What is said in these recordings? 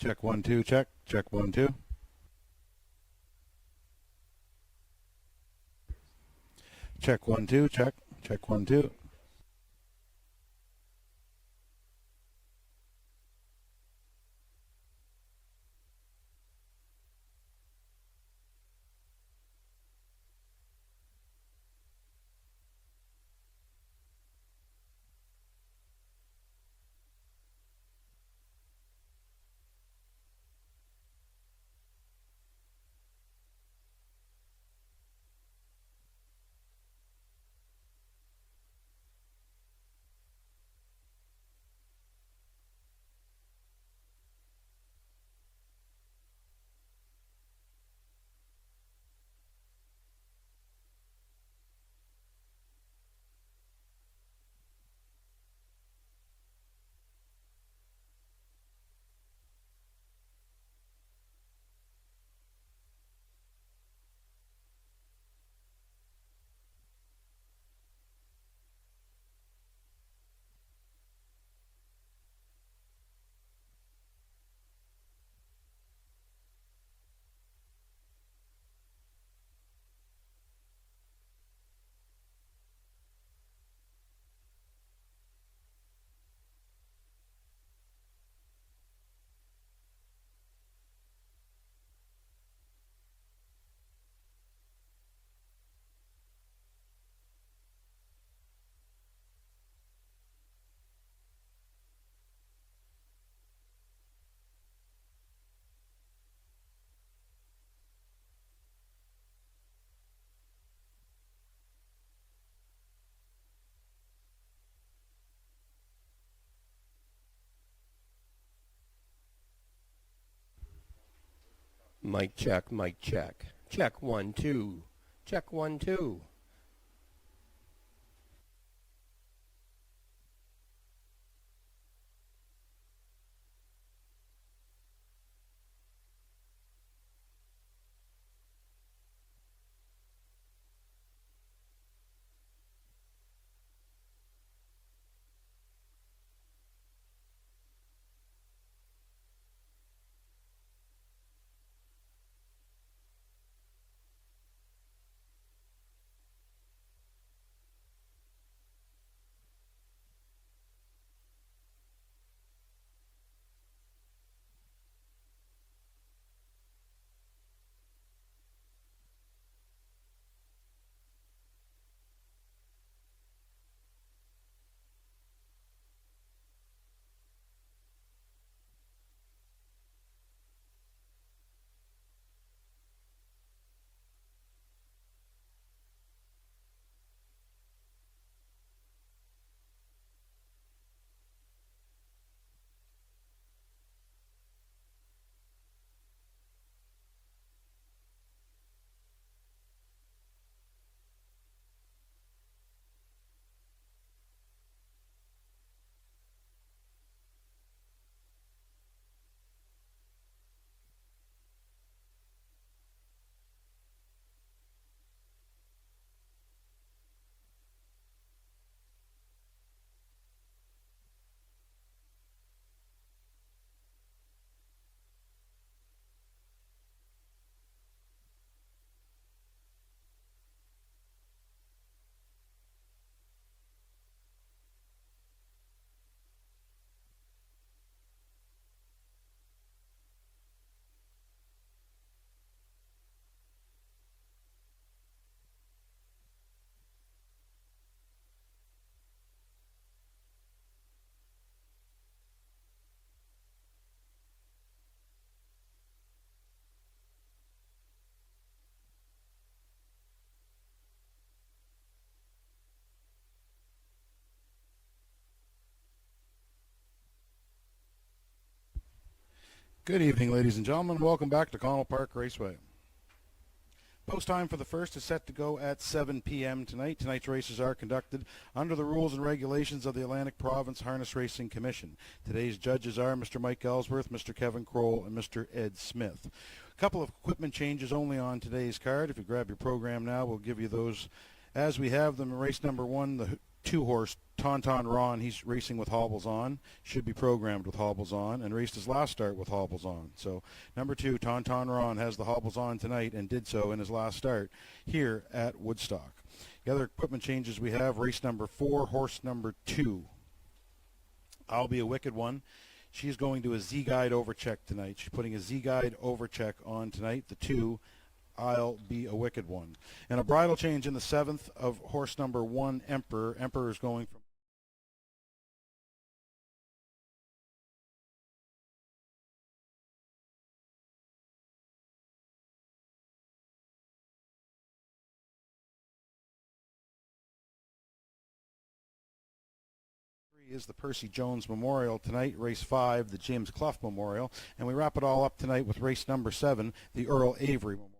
Check 1 2. Check. Check 1 2. Check 1 2. Check. Check 1 2. Mic check, mic check. Check 1 2. Check 1 2. Good evening, ladies and gentlemen. Welcome back to Connell Park Raceway. Post time for the first is set to go at 7 p.m. tonight. Tonight's races are conducted under the rules and regulations of the Atlantic Province Harness Racing Commission. Today's judges are Mr. Mike Ellsworth, Mr. Kevin Kroll, and Mr. Ed Smith. A couple of equipment changes only on today's card. If you grab your program now, we'll give you those as we have them. Race number 1, the 2-horse Tauntaun Ron. He's racing with hobbles on, should be programmed with hobbles on, and raced his last start with hobbles on. So number 2, Tauntaun Ron, has the hobbles on tonight and did so in his last start here at Woodstock. The other equipment changes we have: race number 4, horse number 2, I'll Be a Wicked One. She's going to a Z-Guide overcheck tonight. She's putting a Z-Guide overcheck on tonight, the 2, I'll Be a Wicked One. And a bridle change in the 7th of horse number 1, Emperor. Emperor is going from is the Percy Jones Memorial tonight, race 5, the James Clough Memorial, and we wrap it all up tonight with race number 7, the Earl Avery Memorial.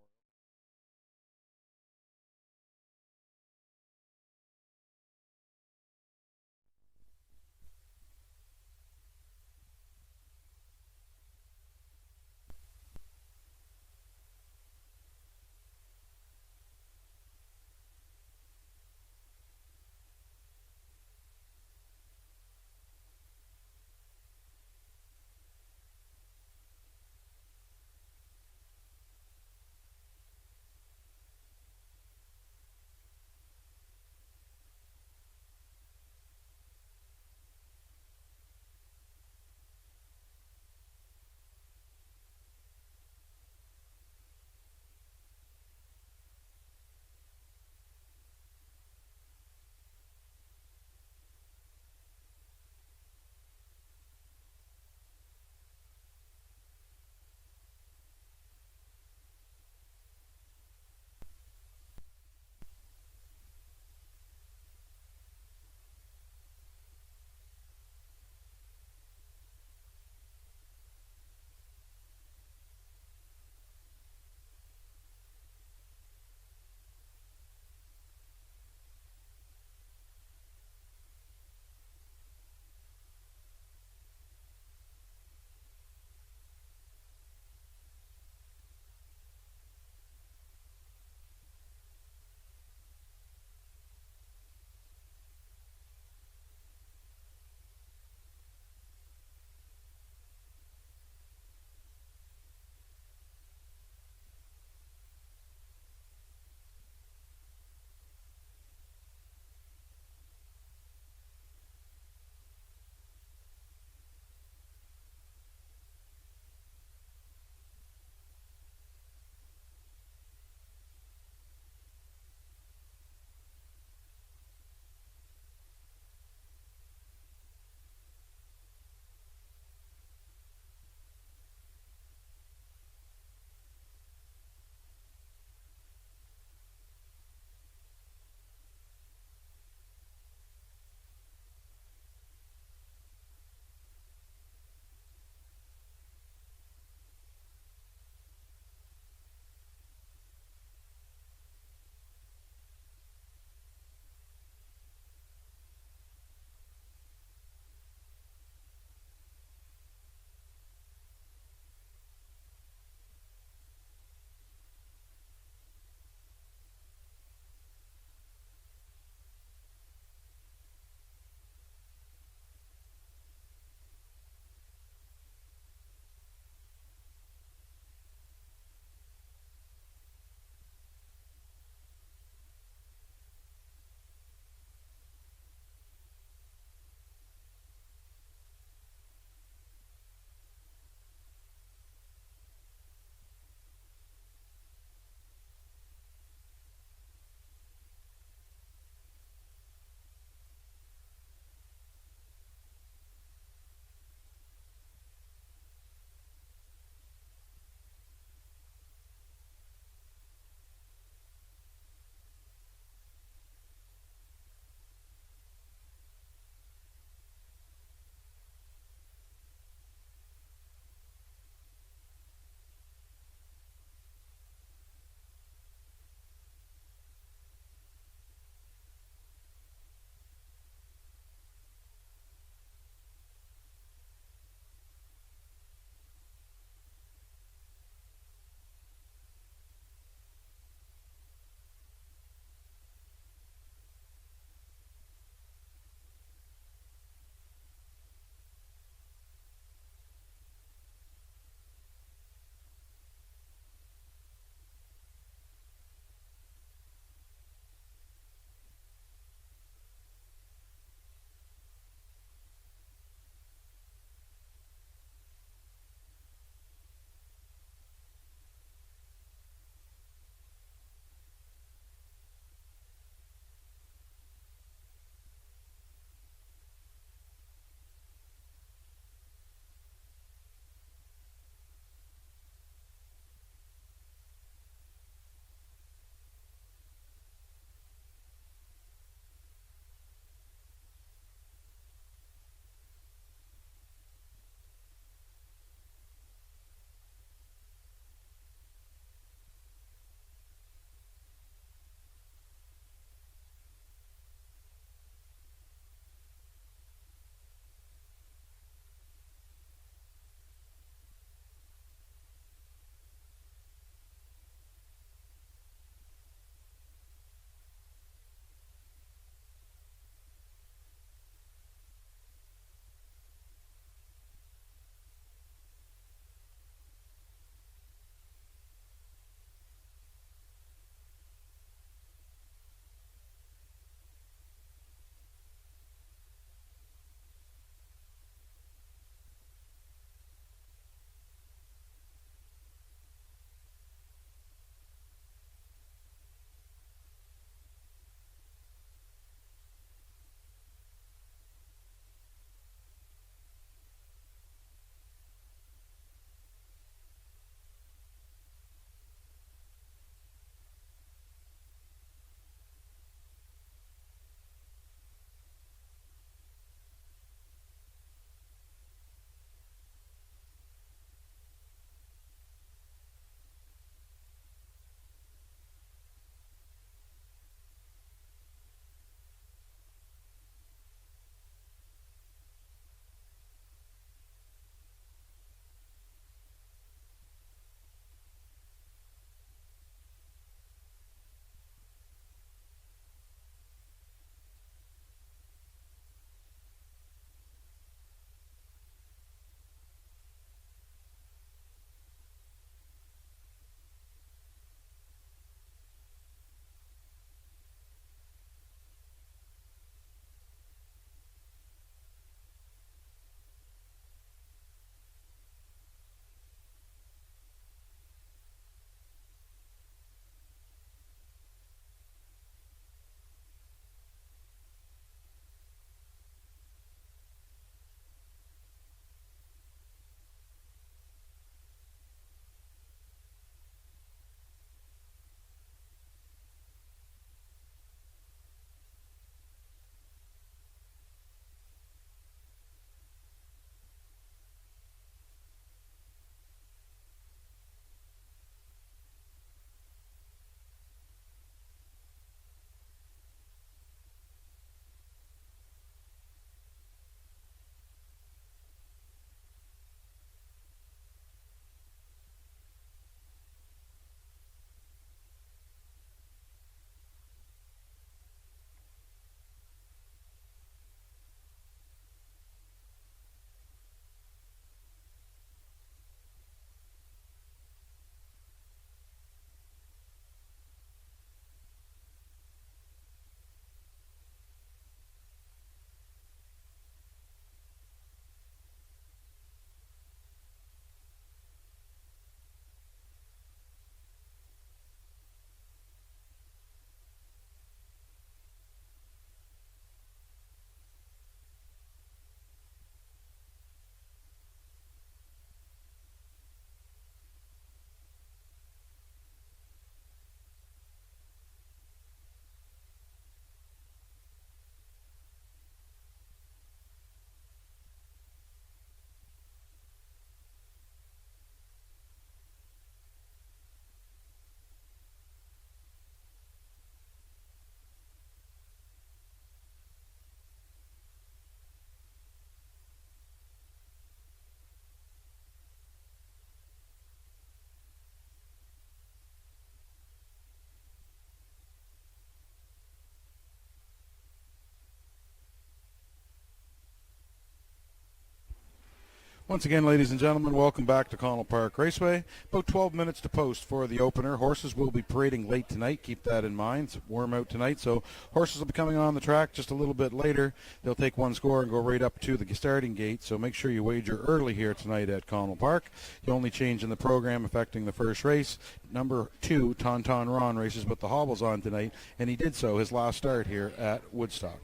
Once again, ladies and gentlemen, welcome back to Connell Park Raceway. About 12 minutes to post for the opener. Horses will be parading late tonight. Keep that in mind. It's warm out tonight, so horses will be coming on the track just a little bit later. They'll take one score and go right up to the starting gate, so make sure you wager early here tonight at Connell Park. The only change in the program affecting the first race, number 2, Tauntaun Ron, races with the hobbles on tonight, and he did so his last start here at Woodstock.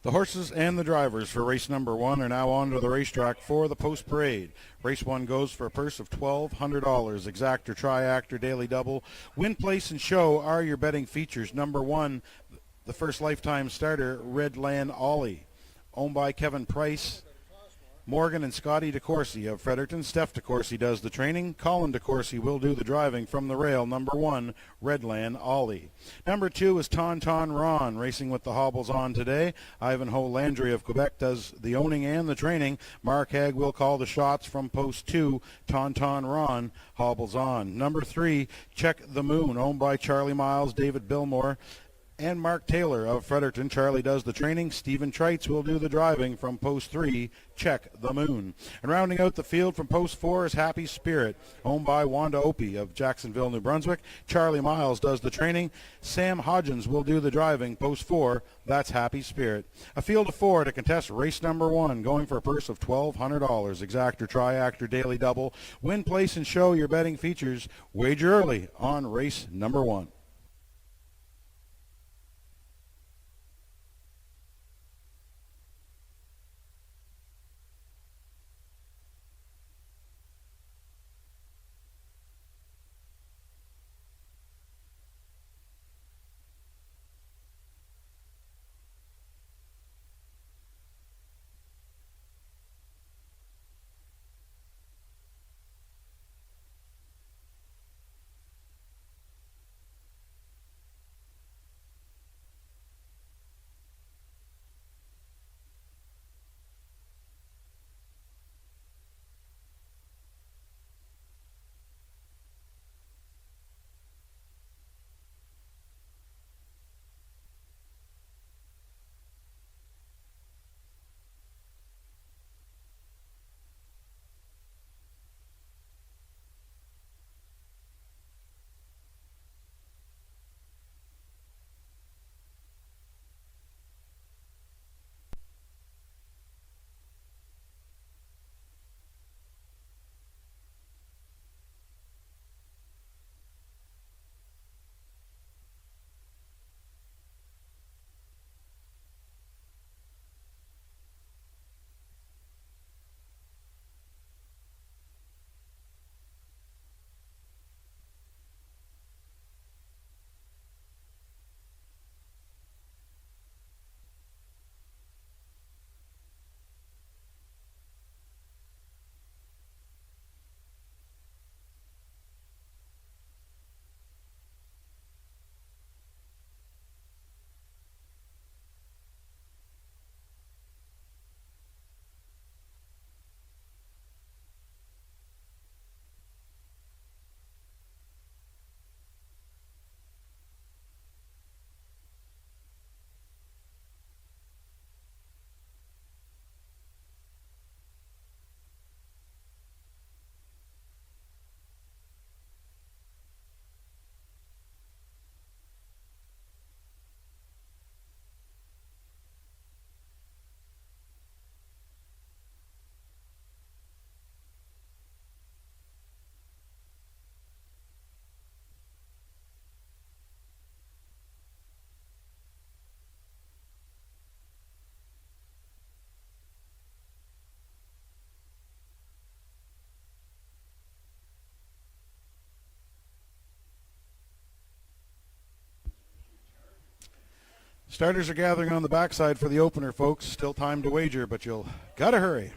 The horses and the drivers for race number 1 are now on to the racetrack for the post parade. Race 1 goes for a purse of $1,200. Exact or tri-act or daily double. Win, place, and show are your betting features. Number 1, the first lifetime starter, Redland Ollie, owned by Kevin Price, Morgan and Scotty DeCourcy of Fredericton. Steph DeCourcy does the training. Colin DeCourcy will do the driving from the rail. Number 1, Redland Ollie. Number 2 is Tauntaun Ron, racing with the hobbles on today. Ivanhoe Landry of Quebec does the owning and the training. Mark Hagg will call the shots from post 2. Tauntaun Ron hobbles on. Number 3, Check the Moon, owned by Charlie Miles, David Billmore, and Mark Taylor of Fredericton. Charlie does the training. Stephen Trites will do the driving from post 3, Check the Moon. And rounding out the field from post 4 is Happy Spirit, owned by Wanda Opie of Jacksonville, New Brunswick. Charlie Miles does the training. Sam Hodgins will do the driving. Post 4, that's Happy Spirit. A field of 4 to contest race number 1, going for a purse of $1,200. Exact or tri-act or daily double. Win, place, and show your betting features. Wager early on race number 1. Starters are gathering on the backside for the opener, folks. Still time to wager, but you'll gotta hurry.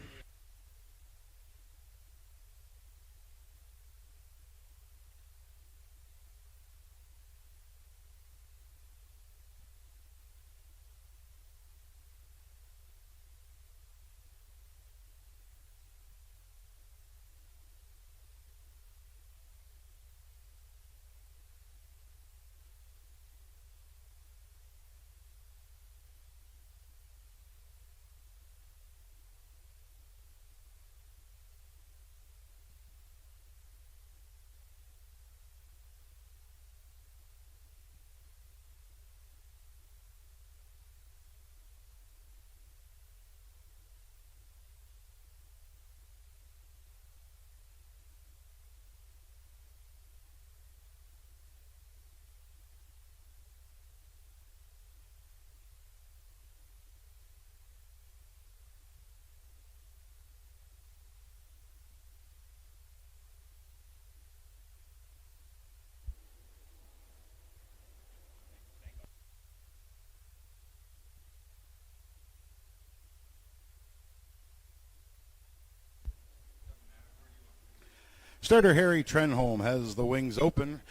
Starter Harry Trenholm has the wings open.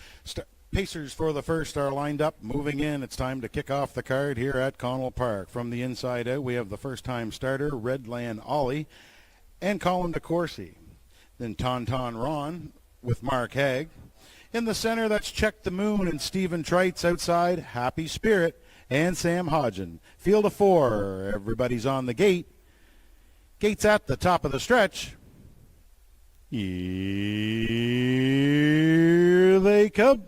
Pacers for the first are lined up, moving in. It's time to kick off the card here at Connell Park. From the inside out, we have the first-time starter, Redland Ollie, and Colin DeCourcy. Then Tauntaun Ron with Mark Haig. In the center, that's Check the Moon and Stephen Treitz. Outside, Happy Spirit and Sam Hodgen. Field of four. Everybody's on the gate. Gates at the top of the stretch. Here they come.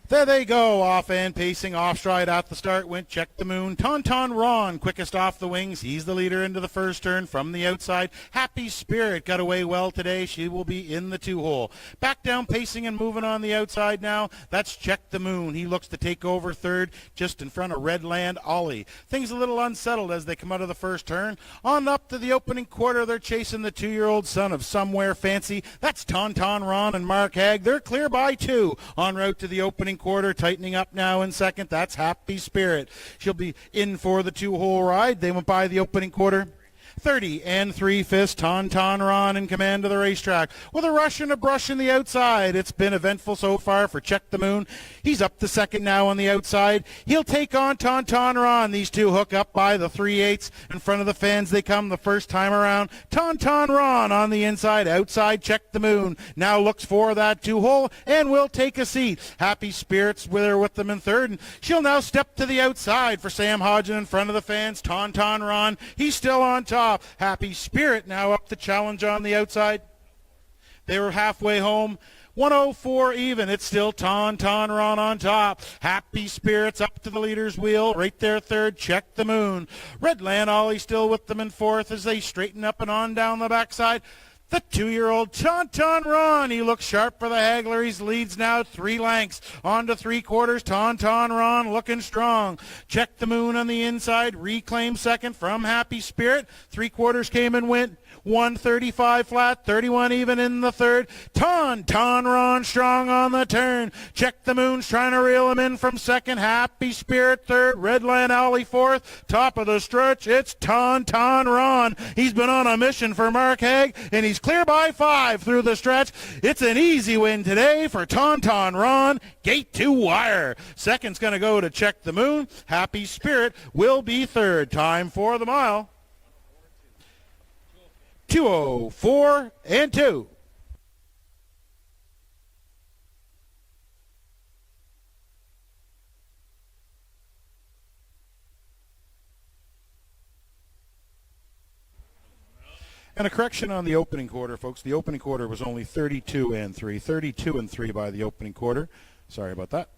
There they go, off and pacing, off stride at the start, went Check the Moon. Tauntaun Ron, quickest off the wings. He's the leader into the first turn from the outside. Happy Spirit got away well today. She will be in the two-hole. Back down pacing and moving on the outside now. That's Check the Moon. He looks to take over third, just in front of Redland Ollie. Things a little unsettled as they come out of the first turn. On up to the opening quarter, they're chasing the 2-year-old son of Somewhere Fancy. That's Tauntaun Ron and Mark Haig. They're clear by 2. En route to the opening quarter, tightening up now in second. That's Happy Spirit. She'll be in for the 2-hole ride. They went by the opening quarter. 30 3/5. Tauntaun Ron in command of the racetrack with a rush and a brush in the outside. It's been eventful so far for Check the Moon. He's up to second now on the outside. He'll take on Tauntaun Ron. These two hook up by the 3/8 in front of the fans. They come the first time around. Tauntaun Ron on the inside. Outside, Check the Moon now looks for that 2-hole and will take a seat. Happy Spirits with them in third, and she'll now step to the outside for Sam Hodgen in front of the fans. Tauntaun Ron, he's still on top. Happy Spirit now up the challenge on the outside. They were halfway home. 104 even. It's still Tauntaun Ron on top. Happy Spirits up to the leader's wheel. Right there third, Check the Moon. Redland Ollie still with them in fourth as they straighten up and on down the backside. The 2-year-old Tauntaun Ron, he looks sharp for the haggler. He leads now 3 lengths. On to 3/4. Tauntaun Ron looking strong. Check the Moon on the inside. Reclaim second from Happy Spirit. 3/4 came and went. 135 flat, 31 even in the third. Tauntaun Ron strong on the turn. Check the Moon's trying to reel him in from second. Happy Spirit third. Redland Ollie fourth. Top of the stretch, it's Tauntaun Ron. He's been on a mission for Mark Haig, and he's clear by 5 through the stretch. It's an easy win today for Tauntaun Ron. Gate to wire. Second's going to go to Check the Moon. Happy Spirit will be third. Time for the mile. 2:04 and 2. And a correction on the opening quarter, folks. The opening quarter was only 32 and 3. 32 and 3 by the opening quarter. Sorry about that.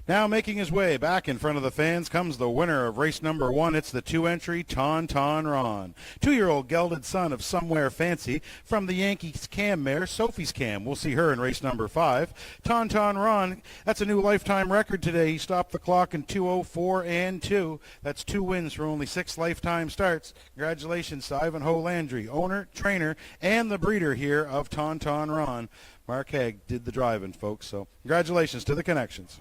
Now making his way back in front of the fans comes the winner of race number 1. It's the 2-entry Tauntaun Ron. 2-year-old gelded son of Somewhere Fancy from the Yankees Cam mare, Sophie's Cam. We'll see her in race number 5. Tauntaun Ron, that's a new lifetime record today. He stopped the clock in 2:04 and 2. That's 2 wins for only 6 lifetime starts. Congratulations to Ivanhoe Landry, owner, trainer, and the breeder here of Tauntaun Ron. Mark Haig did the driving, folks, so congratulations to the connections.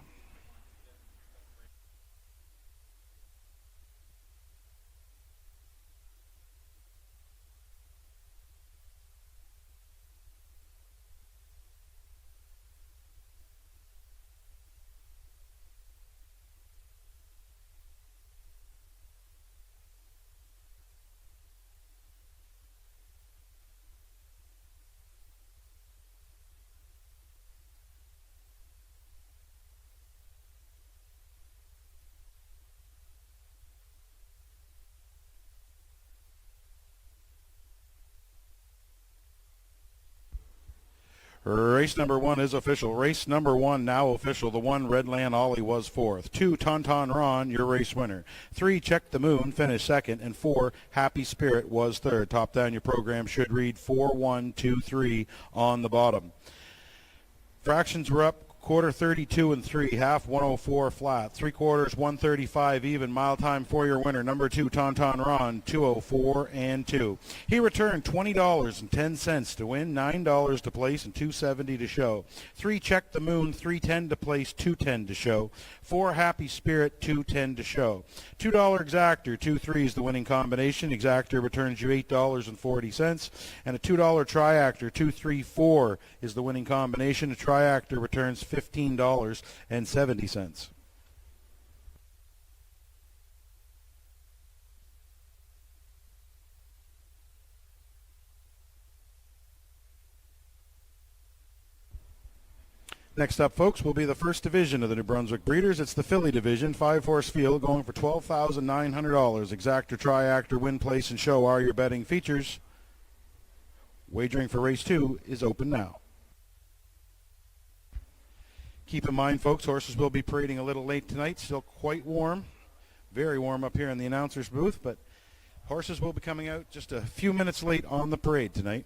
Race number 1 is official. Race number 1 now official. The 1 Redland Ollie was 4th. 2 Tauntaun Ron, your race winner. 3 Check the Moon finished 2nd. And 4 Happy Spirit was 3rd. Top down your program should read 4-1-2-3 on the bottom. Fractions were up. Quarter 32 and 3, half 104 flat, 3/4 135 even. Mile time for your winner, number 2 Tauntaun Ron, 2:04 and 2. He returned $20.10 to win, $9 to place, and $2.70 to show. 3 Check the Moon, $3.10 to place, $2.10 to show. 4 Happy Spirit, $2.10 to show. $2 Exactor, 2-3 is the winning combination. Exactor returns you $8.40, and a $2 Triactor, 2-3-4 is the winning combination. A Triactor returns $15.70. Next up, folks, will be the first division of the New Brunswick Breeders. It's the Filly Division, 5-horse field, going for $12,900. Exactor, Triactor, Win, Place, and Show are your betting features. Wagering for race 2 is open now. Keep in mind, folks, horses will be parading a little late tonight. Still quite warm. Very warm up here in the announcer's booth, but horses will be coming out just a few minutes late on the parade tonight.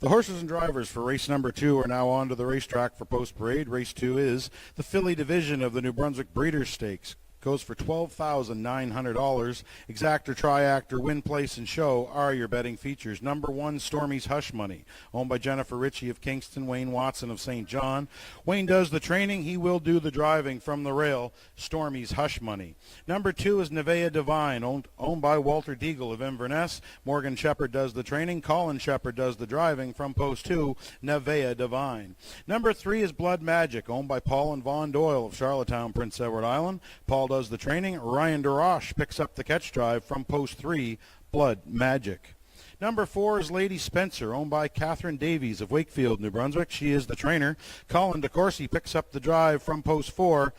The horses and drivers for race number 2 are now on to the racetrack for post-parade. Race 2 is the filly division of the New Brunswick Breeders' Stakes. Goes for $12,900. Exactor, Triactor, Win, Place, and Show are your betting features. Number 1, Stormy's Hush Money, owned by Jennifer Ritchie of Kingston, Wayne Watson of St. John. Wayne does the training. He will do the driving from the rail. Stormy's Hush Money. Number 2 is Nevea Divine, owned by Walter Deagle of Inverness. Morgan Shepherd does the training. Colin Shepherd does the driving from post 2, Nevea Divine. Number 3 is Blood Magic, owned by Paul and Vaughn Doyle of Charlottetown, Prince Edward Island. Paul does the training. Ryan DeRoche picks up the catch drive from post 3, Blood Magic. Number 4 is Lady Spencer, owned by Catherine Davies of Wakefield, New Brunswick. She is the trainer. Colin DeCourcy picks up the drive from post 4,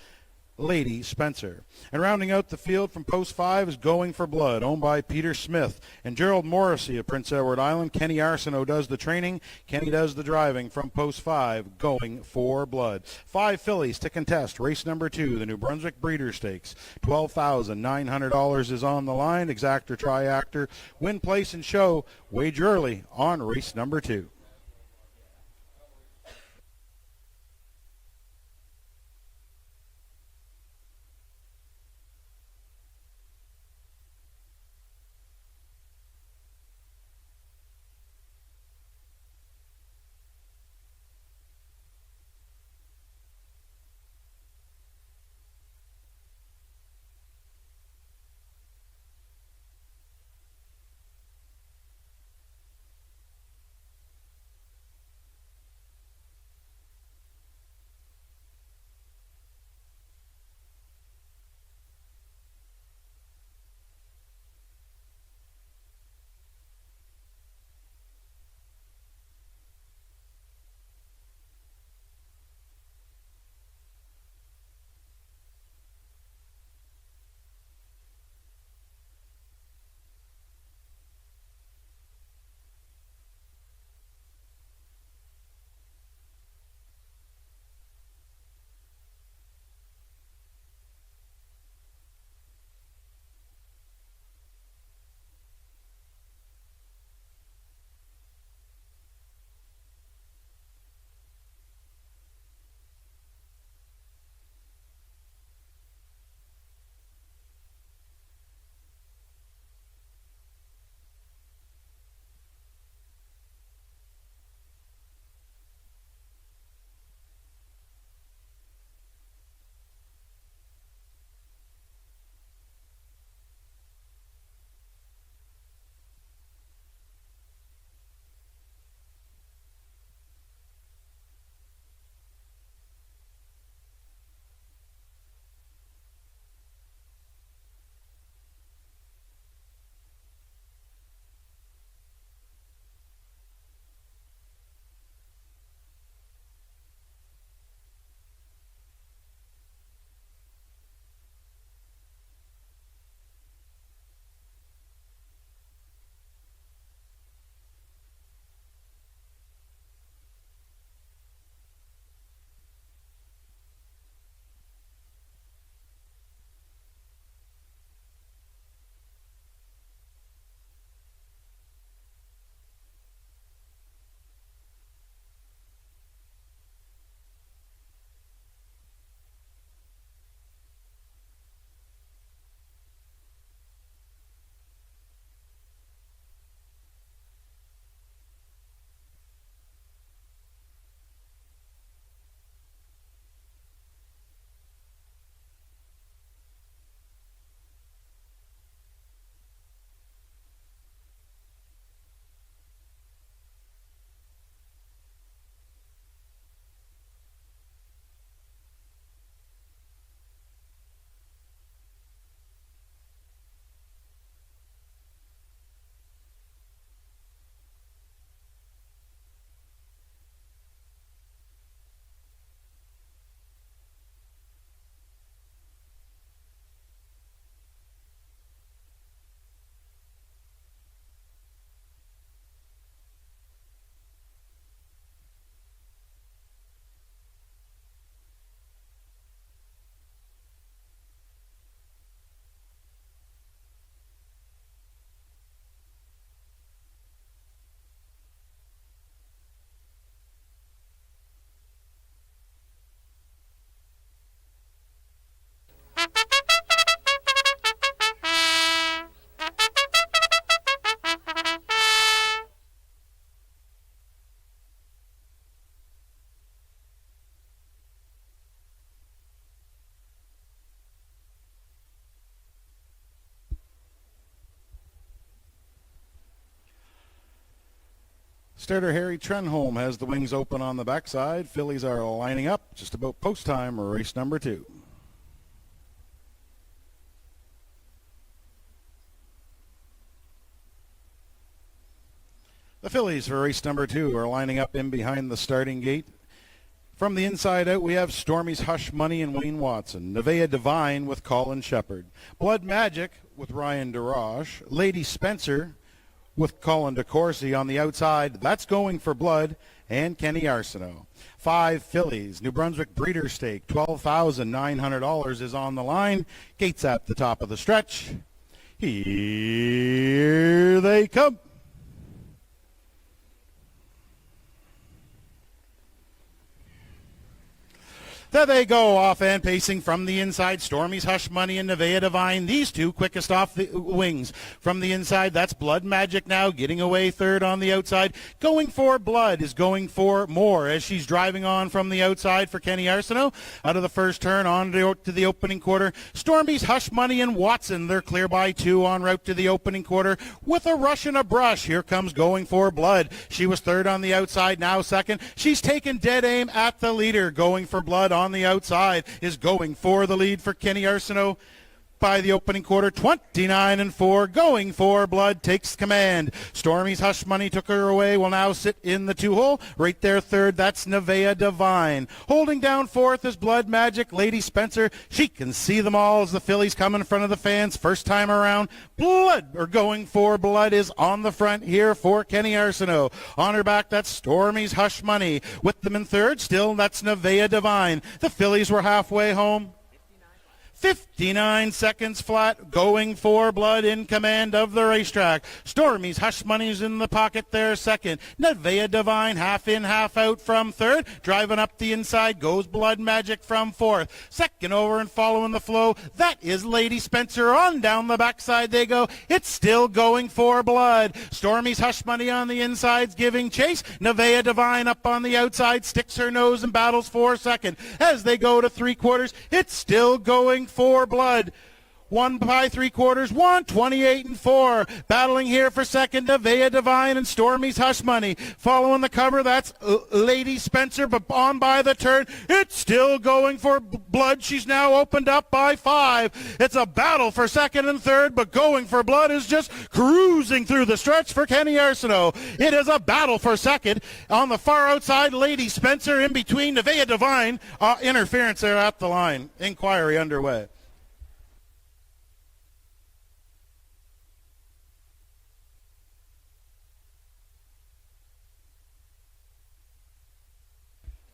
Lady Spencer. And rounding out the field from post 5 is Going for Blood, owned by Peter Smith and Gerald Morrissey of Prince Edward Island. Kenny Arsenault does the training. Kenny does the driving from post 5, Going for Blood. 5 fillies to contest race number 2, the New Brunswick Breeders' Stakes. $12,900 is on the line. Exactor, Triactor, Win, Place, and Show. Wager early on race number 2. starter Harry Trenholm has the wings open on the backside. Fillies are lining up just about post time, race number 2. The fillies for race number 2 are lining up in behind the starting gate. From the inside out, we have Stormy's Hush Money and Wayne Watson, Nevaeh Divine with Colin Shepard, Blood Magic with Ryan DeRoche, Lady Spencer with Colin DeCourcy on the outside. That's going for Blood, and Kenny Arsenault. 5 fillies. New Brunswick Breeder Stake, $12,900 is on the line. Gates at the top of the stretch. Here they come. There they go, off and pacing from the inside. Stormy's Hush Money and Nevaeh Divine. These two quickest off the wings. From the inside, that's Blood Magic now, getting away third on the outside. Going for Blood is going for more as she's driving on from the outside for Kenny Arsenault. Out of the first turn, on to the opening quarter. Stormy's Hush Money and Watson, they're clear by 2 en route to the opening quarter. With a rush and a brush, here comes Going for Blood. She was third on the outside, now second. She's taken dead aim at the leader. Going for Blood on the outside is going for the lead for Kenny Arsenault by the opening quarter. 29-4. Going for Blood takes command. Stormy's Hush Money took her away, will now sit in the 2-hole. Right there third, that's Nevaeh Divine. Holding down fourth is Blood Magic. Lady Spencer, she can see them all as the fillies come in front of the fans first time around. Going for Blood is on the front here for Kenny Arsenault. On her back, that's Stormy's Hush Money. With them in third, still that's Nevaeh Divine. The fillies were halfway home. 59 seconds flat. Going for Blood in command of the racetrack. Stormy's Hush Money's in the pocket there second. Nevaeh Divine half in, half out from third. Driving up the inside goes Blood Magic from fourth. Second over and following the flow, that is Lady Spencer. On down the backside they go. It's still Going for Blood. Stormy's Hush Money on the inside's giving chase. Nevaeh Divine up on the outside sticks her nose and battles for second. As they go to 3/4, it's still Going for Blood. 1 by 3/4, 128-4. Battling here for second, Nevaeh Divine and Stormy's Hush Money. Following the cover, that's Lady Spencer, but on by the turn, it's still Going for Blood. She's now opened up by 5. It's a battle for second and third, but Going for Blood is just cruising through the stretch for Kenny Arsenault. It is a battle for second. On the far outside, Lady Spencer in between Nevaeh Divine. Interference there at the line. Inquiry underway.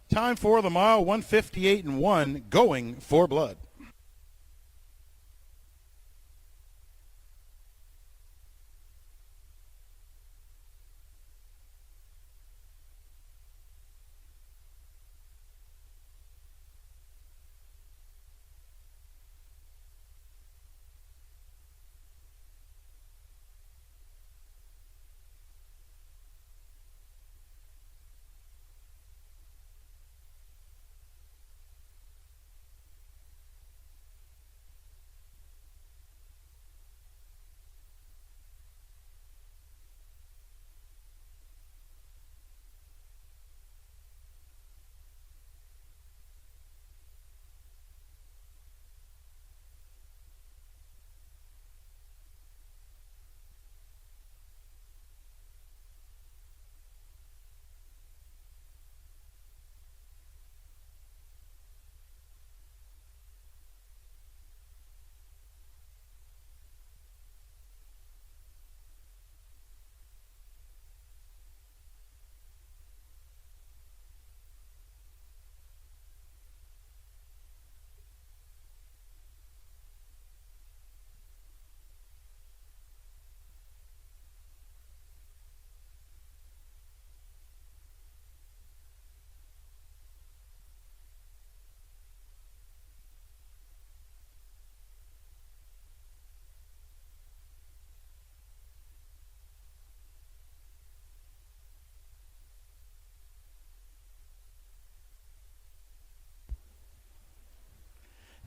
Time for the mile, 158-1, Going for Blood.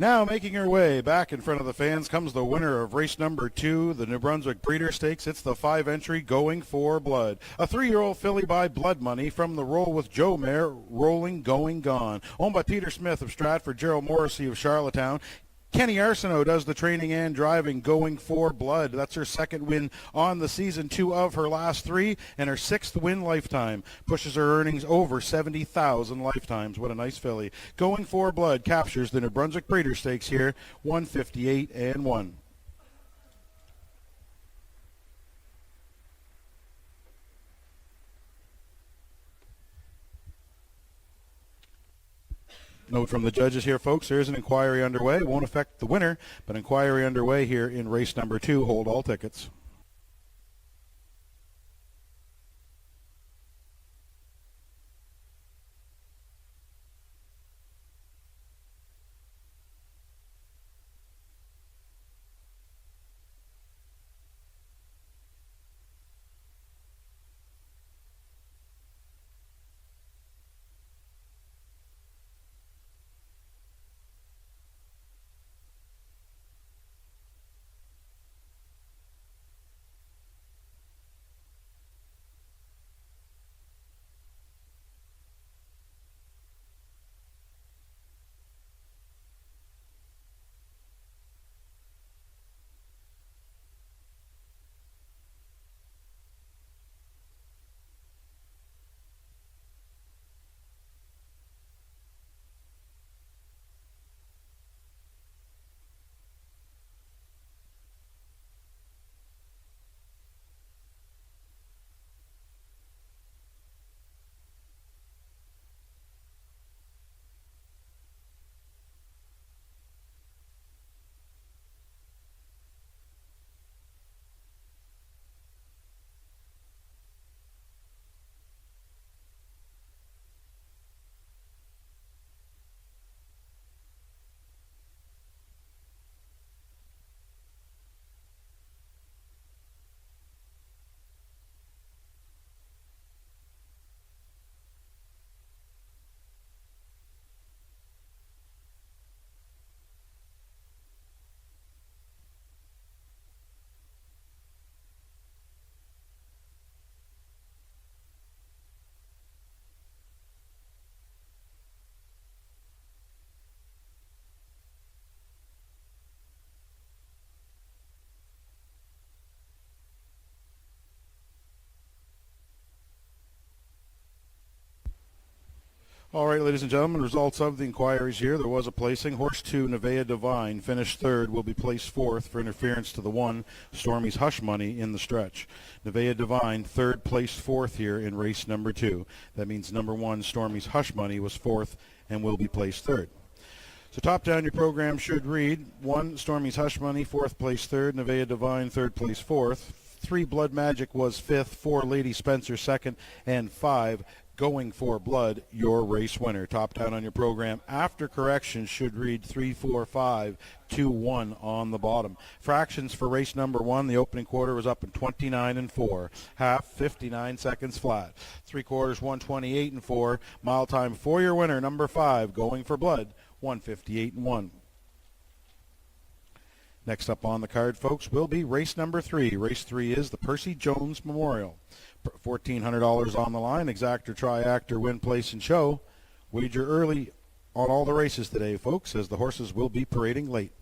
Now making her way back in front of the fans comes the winner of race number 2, the New Brunswick Breeder Stakes. It's the 5-entry Going for Blood. A 3-year-old filly by Blood Money from the Roll with Joe mare, Rolling Going Gone. Owned by Peter Smith of Stratford, Gerald Morrissey of Charlottetown. Kenny Arsenault does the training and driving, Going for Blood. That's her second win on the season, 2 of her last 3, and her 6th win lifetime. Pushes her earnings over 70,000 lifetimes. What a nice filly. Going for Blood captures the New Brunswick Breeder Stakes here, 158-1. Note from the judges here, folks, there is an inquiry underway. It won't affect the winner, but inquiry underway here in race number 2. Hold all tickets. All right, ladies and gentlemen, results of the inquiries here. There was a placing. Horse 2, Nevaeh Divine, finished 3rd, will be placed 4th for interference to the 1, Stormy's Hush Money in the stretch. Nevaeh Divine, 3rd, placed 4th here in race number 2. That means number 1, Stormy's Hush Money, was 4th and will be placed 3rd. So top down your program should read 1, Stormy's Hush Money, 4th place 3rd, Nevaeh Divine, 3rd place 4th. 3, Blood Magic was 5th, 4, Lady Spencer 2nd, and 5, Going for Blood, your race winner. Top down on your program after correction should read 3, 4, 5, 2, 1 on the bottom. Fractions for race number 1, the opening quarter was up in 29 and 4. Half, 59 seconds flat. 3 quarters, 128 and 4. Mile time for your winner, number 5, Going for Blood, 158 and 1. Next up on the card, folks, will be race number 3. Race 3 is the Percy Jones Memorial. $1,400 on the line. Exactor, Triactor, win, place, and show. Wager early on all the races today, folks, as the horses will be parading late.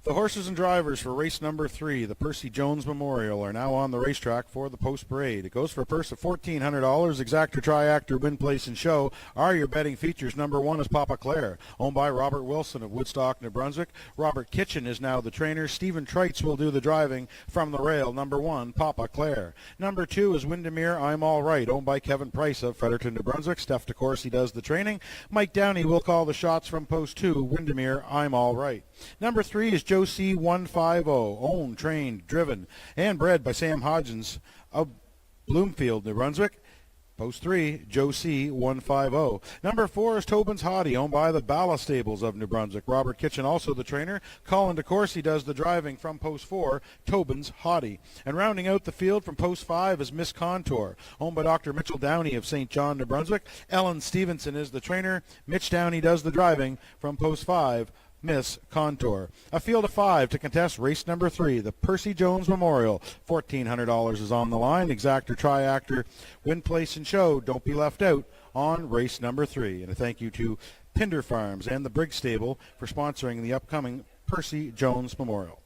The horses and drivers for race number 3, the Percy Jones Memorial, are now on the racetrack for the post parade. It goes for a purse of $1,400. Exactor, Triactor, Win, Place, and Show are your betting features. Number 1 is Papa Claire, owned by Robert Wilson of Woodstock, New Brunswick. Robert Kitchen is now the trainer. Stephen Treitz will do the driving from the rail. Number 1, Papa Claire. Number 2 is Windermere, I'm All Right, owned by Kevin Price of Fredericton, New Brunswick. Steph DeCourcy does the training. Mike Downey will call the shots from post 2, Windermere, I'm All Right. Number 3 is Joe C. 150, owned, trained, driven, and bred by Sam Hodgins of Bloomfield, New Brunswick. Post 3, Joe C. 150. Number 4 is Tobin's Hottie, owned by the Bala Stables of New Brunswick. Robert Kitchen, also the trainer. Colin DeCourcy does the driving from post 4, Tobin's Hottie. And rounding out the field from post 5 is Miss Contour, owned by Dr. Mitchell Downey of St. John, New Brunswick. Ellen Stevenson is the trainer. Mitch Downey does the driving from post 5, Miss Contour. A field of 5 to contest race number 3, the Percy Jones Memorial. $1,400 is on the line. Exactor, Triactor, Win, Place, and Show. Don't be left out on race number 3. And a thank you to Pinder Farms and the Briggs Stable for sponsoring the upcoming Percy Jones Memorial.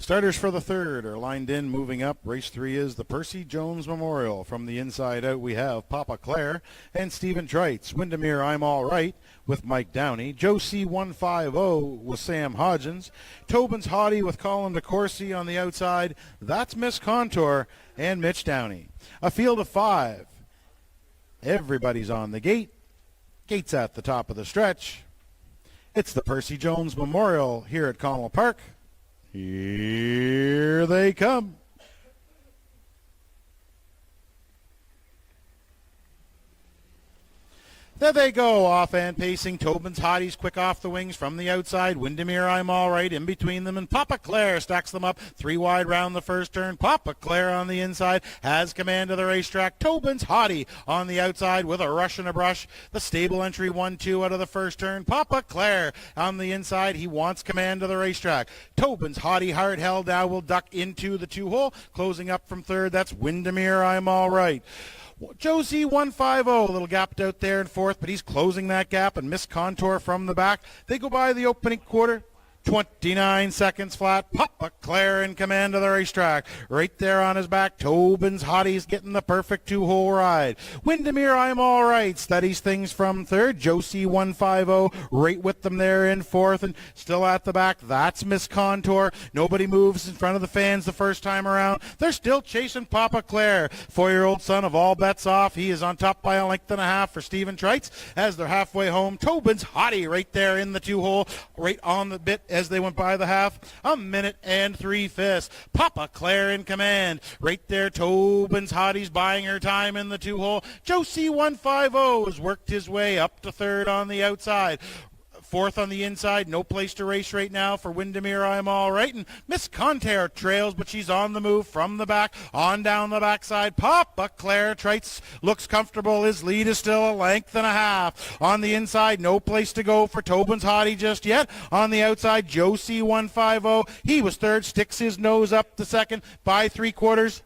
Starters for the third are lined in, moving up. Race 3 is the Percy Jones Memorial. From the inside out, we have Papa Claire and Stephen Treitz. Windermere, I'm All Right with Mike Downey. Joe C150 with Sam Hodgins. Tobin's Hottie with Colin DeCourcy on the outside. That's Miss Contour and Mitch Downey. A field of 5. Everybody's on the gate. Gates at the top of the stretch. It's the Percy Jones Memorial here at Connell Park. Here they come. There they go, off and pacing. Tobin's Hotties quick off the wings from the outside. Windermere, I'm All Right in between them, and Papa Claire stacks them up 3 wide round the first turn. Papa Claire on the inside has command of the racetrack. Tobin's Hottie on the outside with a rush and a brush. The stable entry 1-2 out of the first turn. Papa Claire on the inside. He wants command of the racetrack. Tobin's Hottie, hard held now, will duck into the 2-hole. Closing up from third, that's Windermere, I'm All Right. Josie 150, a little gapped out there in fourth, but he's closing that gap, and Miss Contour from the back. They go by the opening quarter. 29 seconds flat. Papa Claire in command of the racetrack. Right there on his back, Tobin's Hottie's getting the perfect 2-hole ride. Windermere, I'm All Right, studies things from third. Josie 150 right with them there in fourth, and still at the back, that's Miss Contour. Nobody moves in front of the fans the first time around. They're still chasing Papa Claire. 4-year-old son of all bets off. He is on top by a length and a half for Stephen Treitz as they're halfway home. Tobin's Hottie right there in the 2-hole, right on the bit as they went by the half. 1 minute and 3/5. Papa Claire in command. Right there, Tobin's Hottie's buying her time in the 2-hole. Josie 150 has worked his way up to third on the outside. Fourth on the inside, no place to race right now for Windermere, I'm All Right. And Miss Contour trails, but she's on the move from the back, on down the backside. Papa Claire Treitz looks comfortable. His lead is still a length and a half. On the inside, no place to go for Tobin's Hottie just yet. On the outside, Josie 150. He was third, sticks his nose up the second by 3/4.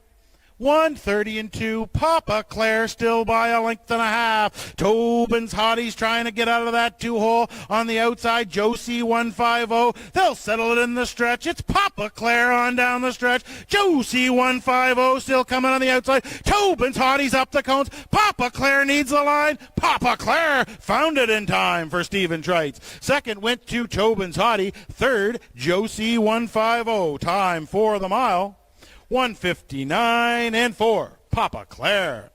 1:30-2. Papa Claire still by a length and a half. Tobin's Hottie's trying to get out of that 2-hole. On the outside, Josie 150. They'll settle it in the stretch. It's Papa Claire on down the stretch. Josie 150 still coming on the outside. Tobin's Hottie's up the cones. Papa Claire needs the line. Papa Claire found it in time for Stephen Treitz. Second went to Tobin's Hottie. Third, Josie 150. Time for the mile. 1:59-4. Papa Claire.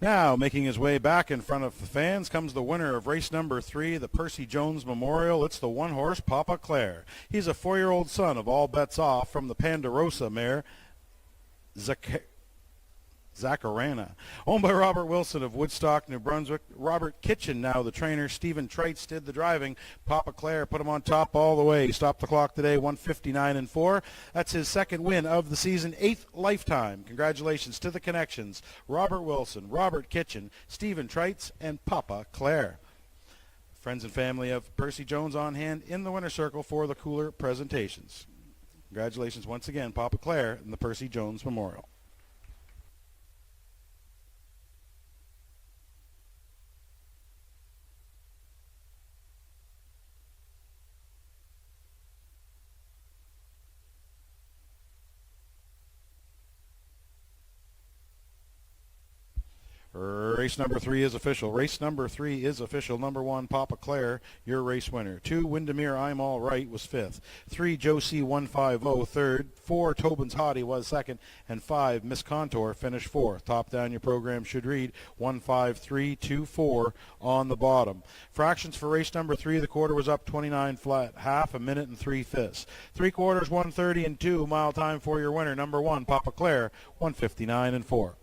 Now, making his way back in front of the fans comes the winner of race number 3, the Percy Jones Memorial. It's the one-horse Papa Claire. He's a 4-year-old son of All Bets Off from the Ponderosa mare, Zacharana. Owned by Robert Wilson of Woodstock, New Brunswick. Robert Kitchen, now the trainer. Stephen Treitz did the driving. Papa Claire put him on top all the way. He stopped the clock today, 1:59.4. That's his second win of the season, 8th lifetime. Congratulations to the connections. Robert Wilson, Robert Kitchen, Stephen Treitz, and Papa Claire. Friends and family of Percy Jones on hand in the winner's circle for the cooler presentations. Congratulations once again, Papa Claire and the Percy Jones Memorial. Race number 3 is official. Race number 3 is official. Number 1, Papa Claire, your race winner. 2, Windermere, I'm All Right, was 5th. 3, Josie 150, 3rd. 4, Tobin's Hottie was 2nd. And 5, Miss Contour finished 4th. Top down your program should read 15324 on the bottom. Fractions for race number 3, the quarter was up 29 flat, half, a minute and 3/5. 3/4, 1:30 and 2. Mile time for your winner. Number 1, Papa Claire, 1:59.4.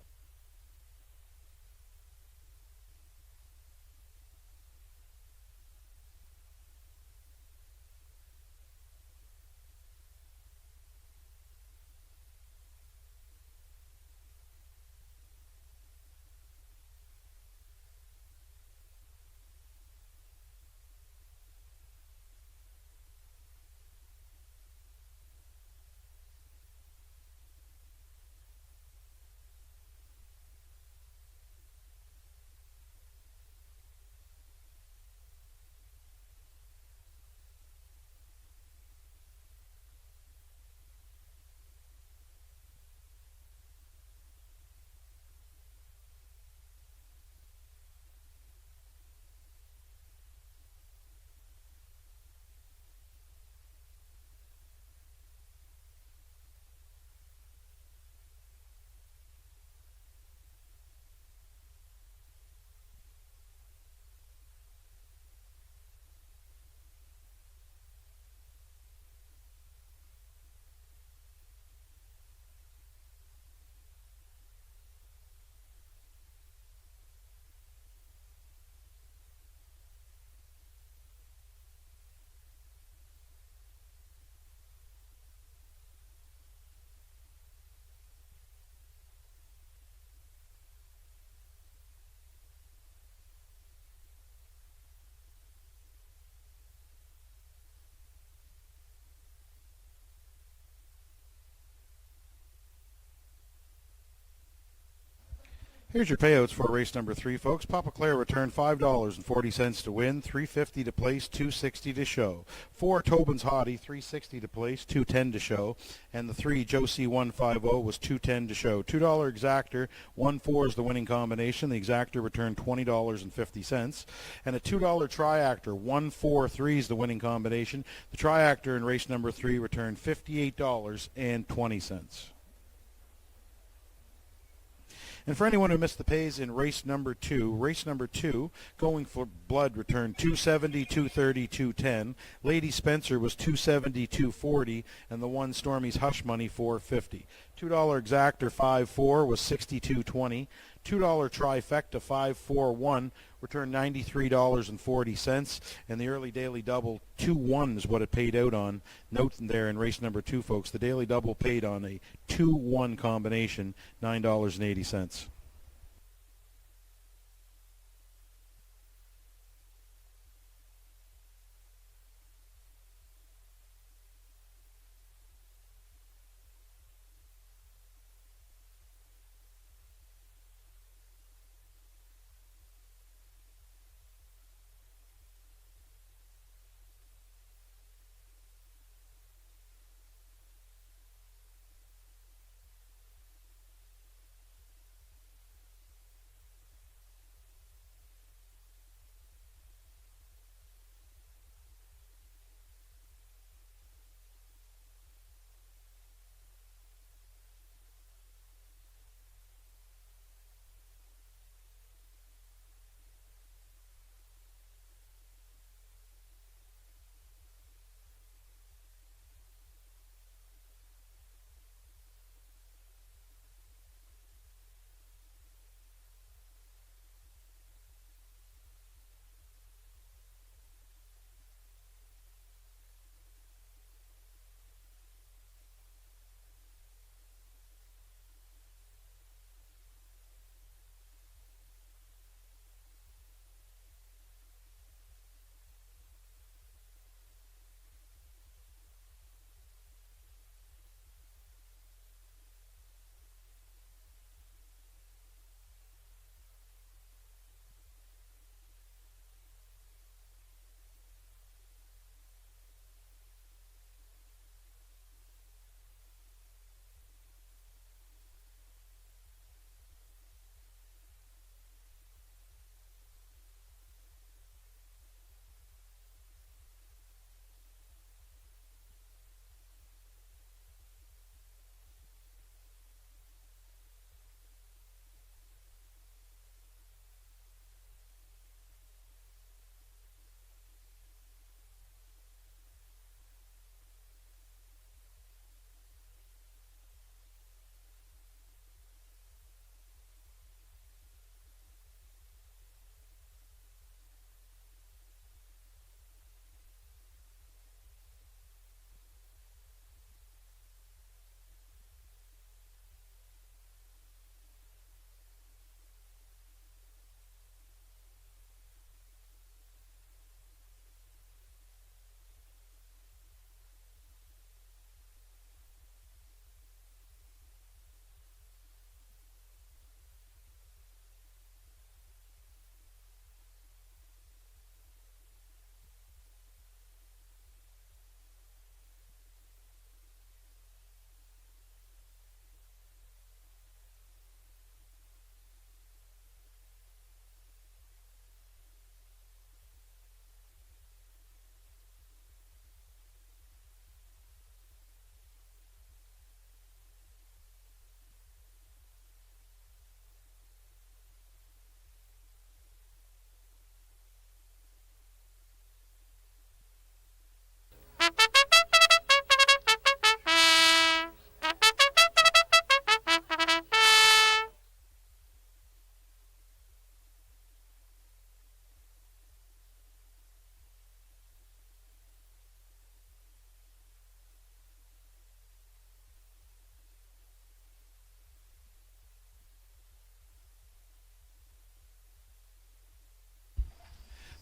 Here's your payouts for race number 3, folks. Papa Claire returned $5.40 to win, $3.50 to place, $2.60 to show. 4, Tobin's Hottie, $3.60 to place, $2.10 to show. And the 3, Josie 150 was $2.10 to show. $2 exactor, 1-4 is the winning combination. The exactor returned $20.50. And a $2 triactor, 1-4-3 is the winning combination. The triactor in race number 3 returned $58.20. And for anyone who missed the pays in race number 2, Going for Blood returned 270, 230, 210. Lady Spencer was 270, 240, and the 1 Stormy's Hush Money 450. $2 exactor 5-4 was 62.20. $2 trifecta 541 returned $93.40, and the early daily double 2-1 is what it paid out on. Note there in race number 2, folks, the daily double paid on a 2-1 combination, $9.80.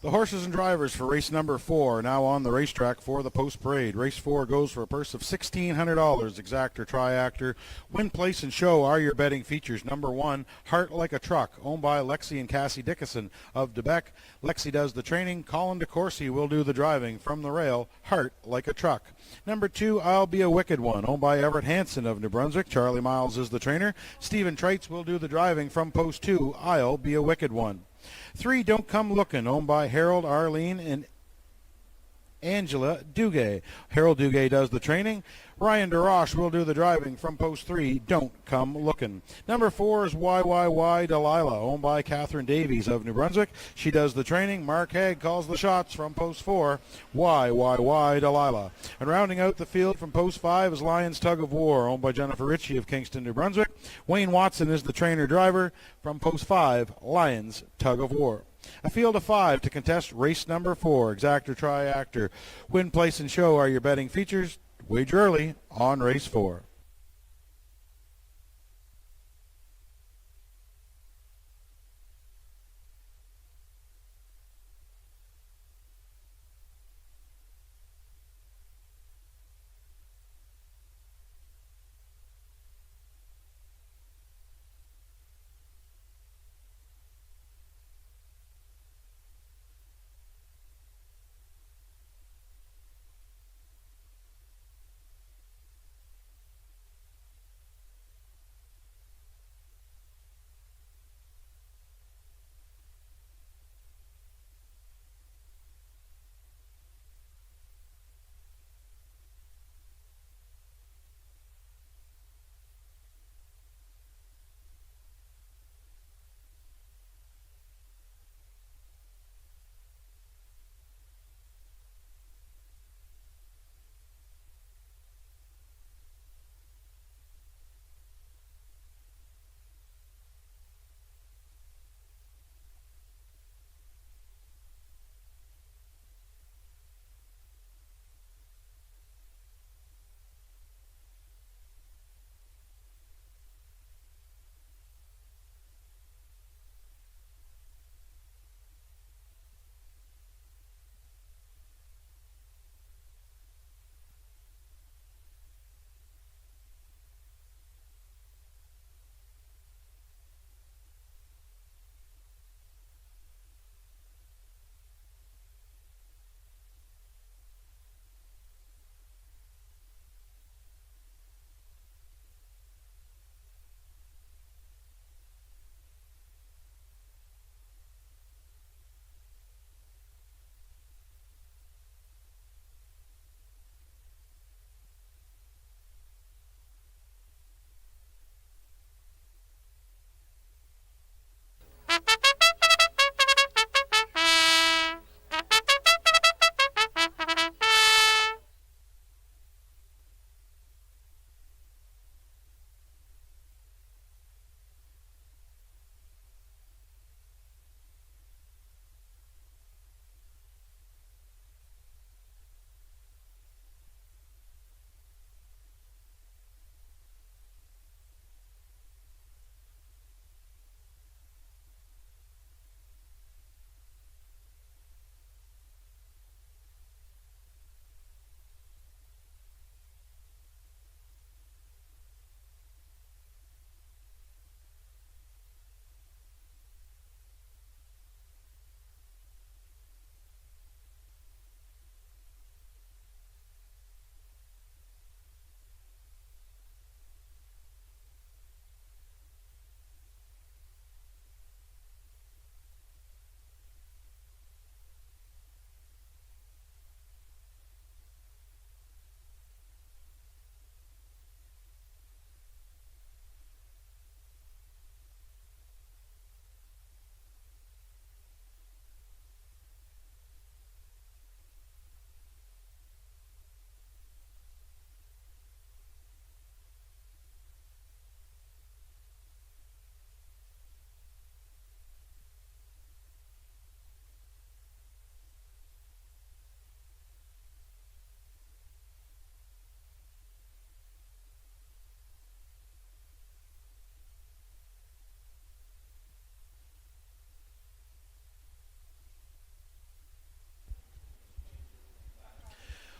The horses and drivers for race number 4 are now on the racetrack for the post parade. Race 4 goes for a purse of $1,600. Exact or Triactor. Win, place, and show are your betting features. Number 1, Heart Like a Truck, owned by Lexi and Cassie Dickinson of Debec. Lexi does the training. Colin DeCourcy will do the driving from the rail. Heart Like a Truck. Number 2, I'll Be a Wicked One, owned by Everett Hansen of New Brunswick. Charlie Miles is the trainer. Stephen Treitz will do the driving from post 2. I'll Be a Wicked One. 3, Don't Come Lookin', owned by Harold, Arlene, and Angela Duguay. Harold Duguay does the training. Ryan DeRoche will do the driving from post 3. Don't Come Lookin'. Number 4 is YYY Delilah, owned by Catherine Davies of New Brunswick. She does the training. Mark Haig calls the shots from post 4. YYY Delilah. And rounding out the field from post 5 is Lions Tug of War, owned by Jennifer Ritchie of Kingston, New Brunswick. Wayne Watson is the trainer driver from post 5. Lions Tug of War. A field of 5 to contest race number 4. Exact or Triactor. Win, place, and show are your betting features. Wager early on race 4.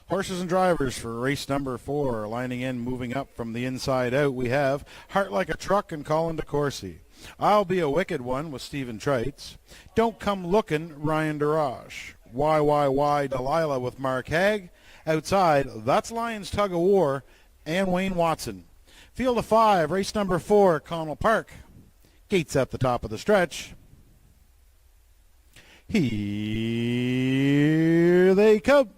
Horses and drivers for race number 4, lining in, moving up from the inside out, we have Heart Like a Truck and Colin DeCourcy. I'll Be a Wicked One with Stephen Trites. Don't Come Lookin', Ryan DeRoche. Why Delilah with Mark Haig. Outside, That's Lions Tug of War and Wayne Watson. Field of 5, race number 4, Connell Park. Gates at the top of the stretch. Here they come.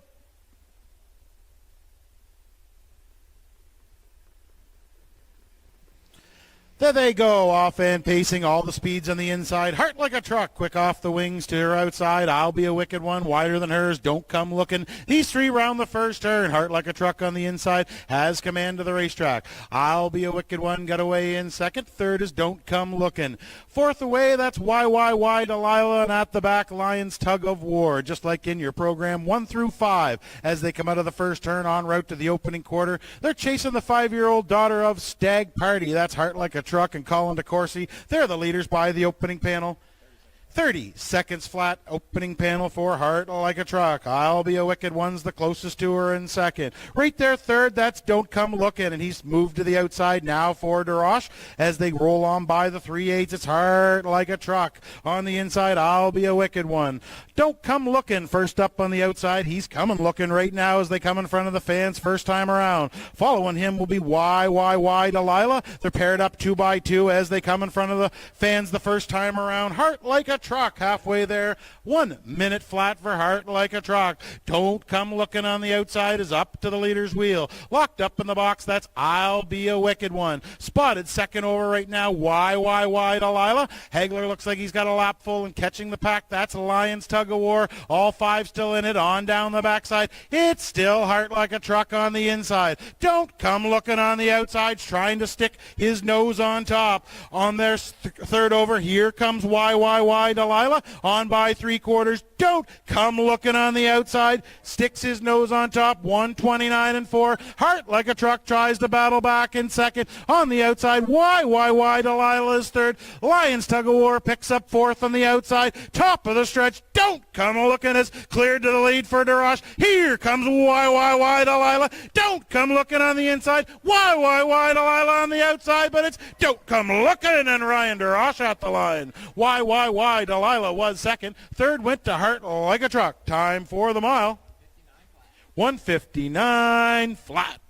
There they go, off and pacing, all the speeds on the inside. Heart Like a Truck, quick off the wings to her outside. I'll Be a Wicked One, wider than hers, Don't Come Looking. These three round the first turn. Heart Like a Truck on the inside has command of the racetrack. I'll Be a Wicked One got away in second. Third is Don't Come Looking. Fourth away, that's Why Delilah, and at the back, Lions Tug of War. Just like in your program, 1 through 5 as they come out of the first turn en route to the opening quarter. They're chasing the 5-year-old daughter of Stag Party. That's Heart Like a Truck and Colin DeCourcy. They're the leaders by the opening panel. 30 seconds flat, opening panel for Heart Like a Truck. I'll Be a Wicked One's the closest to her in second. Right there, third, that's Don't Come Looking, and he's moved to the outside now for DeRoche. As they roll on by the 3/8, it's Heart Like a Truck. On the inside, I'll Be a Wicked One. Don't Come Looking, first up on the outside. He's coming looking right now as they come in front of the fans first time around. Following him will be Why Delilah. They're paired up 2 by 2 as they come in front of the fans the first time around. Heart Like a Truck halfway there. 1 minute flat for Heart Like a Truck. Don't Come Looking on the outside is up to the leader's wheel. Locked up in the box, that's I'll Be a Wicked One. Spotted second over right now. Why Delilah. Hagler looks like he's got a lap full and catching the pack. That's Lions Tug of War. All 5 still in it. On down the backside. It's still Heart Like a Truck on the inside. Don't Come Looking on the outside, trying to stick his nose on top. On their third over, here comes Why Delilah. On by 3/4. Don't Come Looking on the outside. Sticks his nose on top. 129 and 4. Heart Like a Truck tries to battle back in second. On the outside, Why Delilah is third. Lions Tug of War picks up fourth on the outside. Top of the stretch. Don't Come Looking is cleared to the lead for DeRoche. Here comes Why Delilah. Don't Come Looking on the inside. Why Delilah on the outside, but it's Don't Come Looking and Ryan DeRoche at the line. Why Delilah was second. Third went to Heart Like a Truck. Time for the mile. 1:59 flat.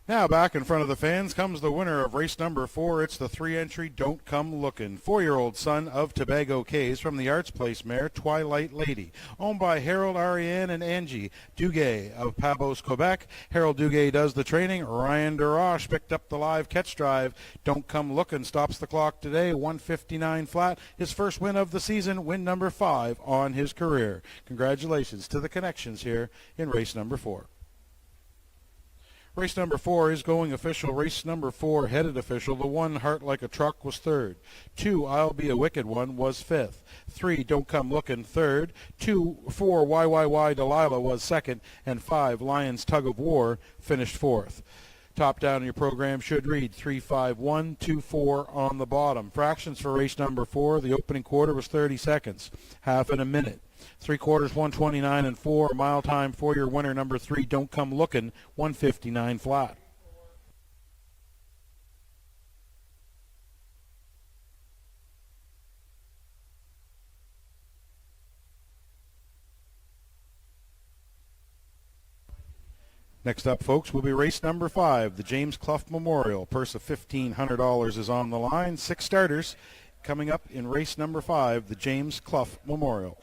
Now back in front of the fans comes the winner of race number 4. It's the 3-entry Don't Come Lookin', 4-year-old son of Tobago Cays from the Arts Place mare Twilight Lady, owned by Harold, Ariane, and Angie Duguay of Pabos, Quebec. Harold Duguay does the training. Ryan DeRoche picked up the live catch drive. Don't Come Lookin' stops the clock today, 159 flat. His first win of the season, win number 5 on his career. Congratulations to the connections here in race number 4. Race number 4 is going official. Race number 4 headed official. The 1 Heart Like a Truck was 3rd. 2 I'll Be a Wicked One was 5th. 3 Don't Come Lookin' 3rd. 4 YYY Delilah was 2nd. And 5 Lions Tug of War finished 4th. Top down in your program should read 35124 on the bottom. Fractions for race number 4. The opening quarter was 30 seconds. Half in a minute. 3/4 129 and 4. Mile time for your winner number 3 Don't Come Lookin', 159 flat. Next up, folks, will be race number 5, the James Clough Memorial. Purse of $1,500 is on the line. 6 starters coming up in race number 5, the James Clough Memorial.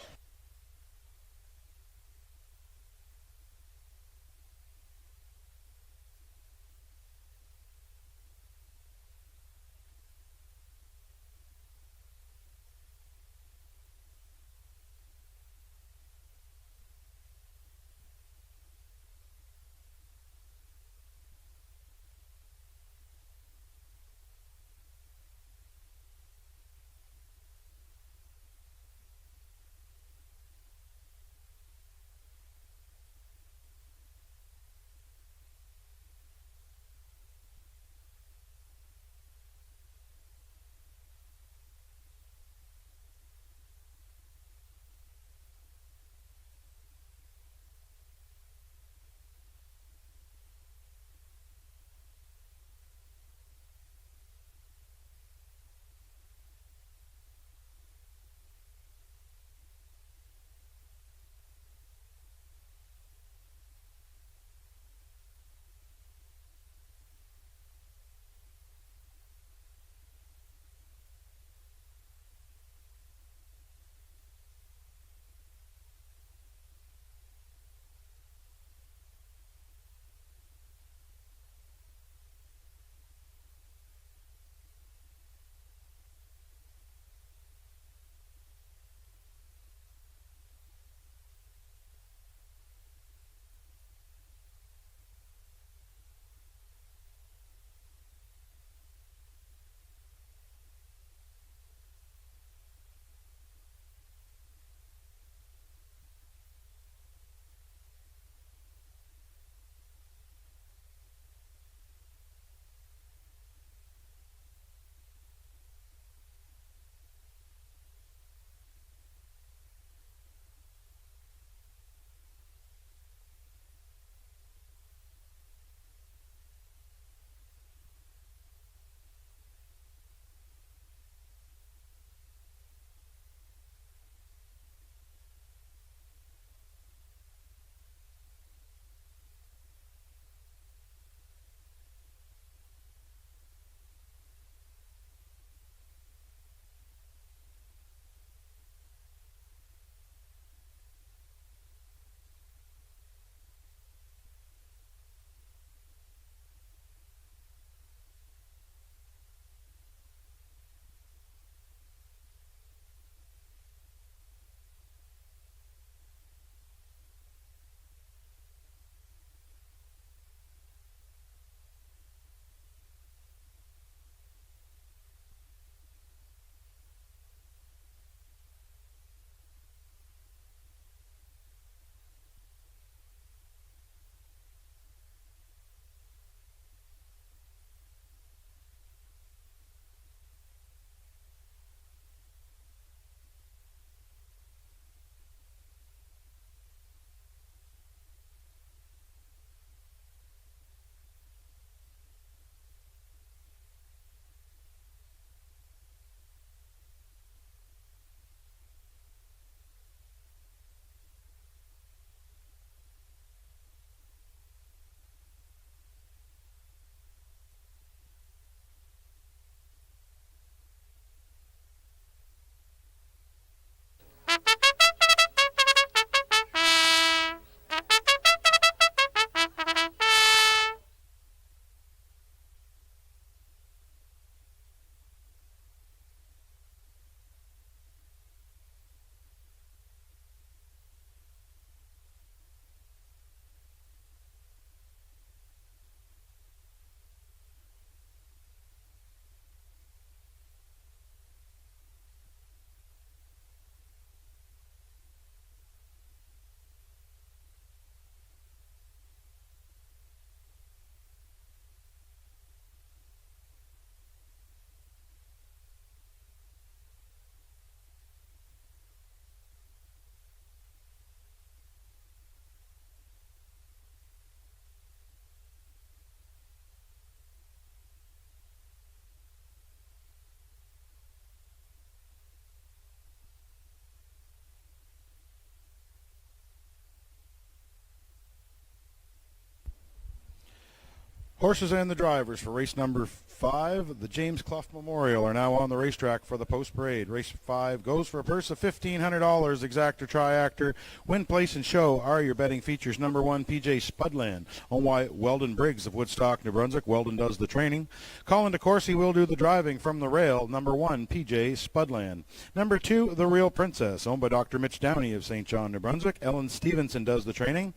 Horses and the drivers for race number 5, the James Clough Memorial, are now on the racetrack for the post parade. Race 5 goes for a purse of $1,500. Exactor, Triactor, win, place, and show are your betting features. Number 1, PJ Spudland, owned by Weldon Briggs of Woodstock, New Brunswick. Weldon does the training. Colin DeCourcy will do the driving from the rail. Number 1, PJ Spudland. Number 2, The Real Princess, owned by Dr. Mitch Downey of St. John, New Brunswick. Ellen Stevenson does the training.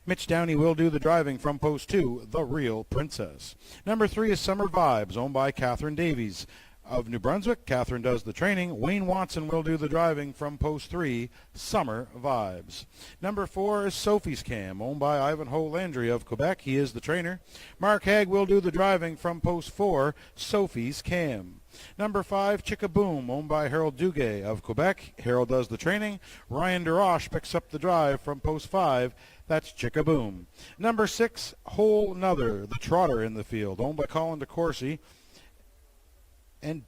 Mitch Downey will do the driving from post 2, The Real Princess. Number 3 is Summer Vibes, owned by Catherine Davies of New Brunswick. Catherine does the training. Wayne Watson will do the driving from post 3, Summer Vibes. Number 4 is Sophie's Cam, owned by Ivanhoe Landry of Quebec. He is the trainer. Mark Haig will do the driving from post 4, Sophie's Cam. Number 5, Chickaboom, owned by Harold Duguay of Quebec. Harold does the training. Ryan DeRoche picks up the drive from post 5. That's Chickaboom. Number 6, Whole Nother, the trotter in the field, owned by Colin DeCourcy. And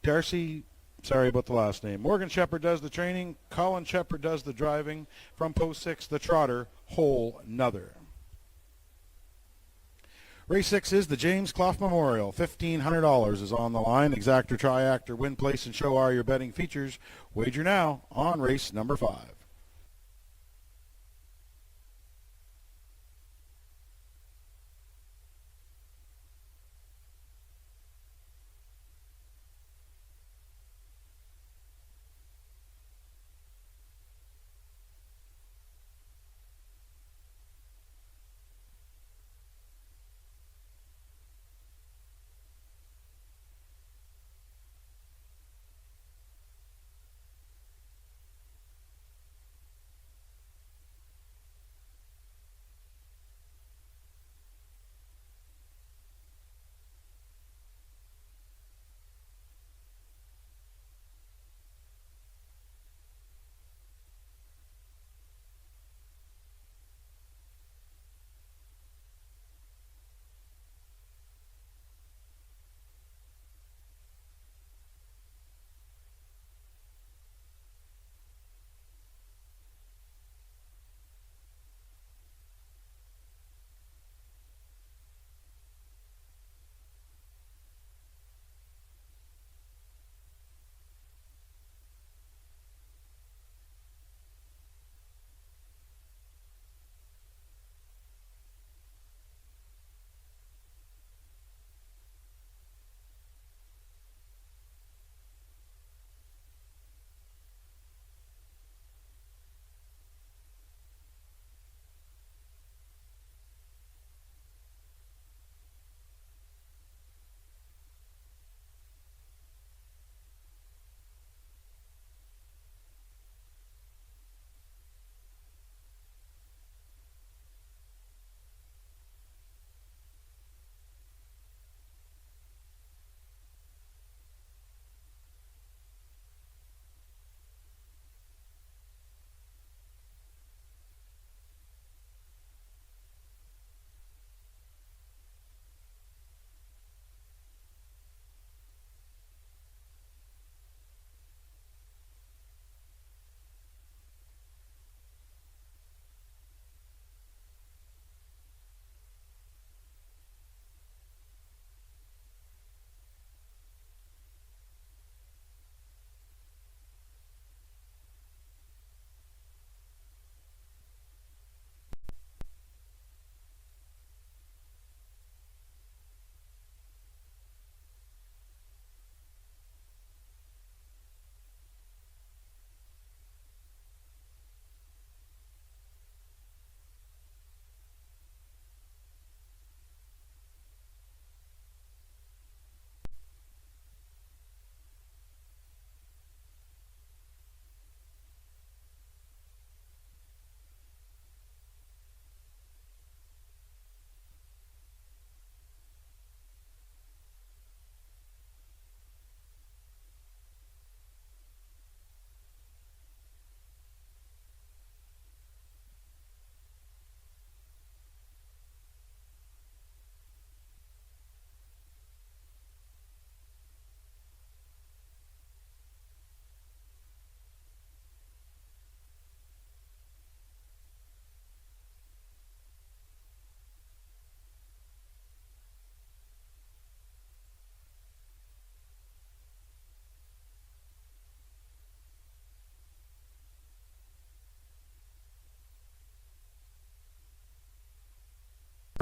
Darcy, sorry about the last name. Morgan Shepherd does the training. Colin Shepherd does the driving from post 6, the trotter, Whole Nother. Race 6 is the James Clough Memorial. $1,500 is on the line. Exactor, Triactor, win, place, and show are your betting features. Wager now on race number 5.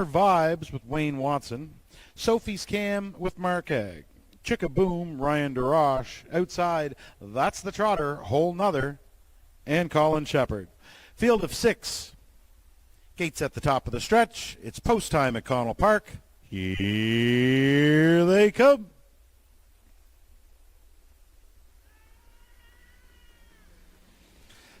Vibes with Wayne Watson. Sophie's Cam with Mark Egg. Chickaboom, Ryan DeRoche. Outside, That's the Trotter, Whole Nother, and Colin Shepard. Field of 6. Gates at the top of the stretch. It's post time at Connell Park. Here they come.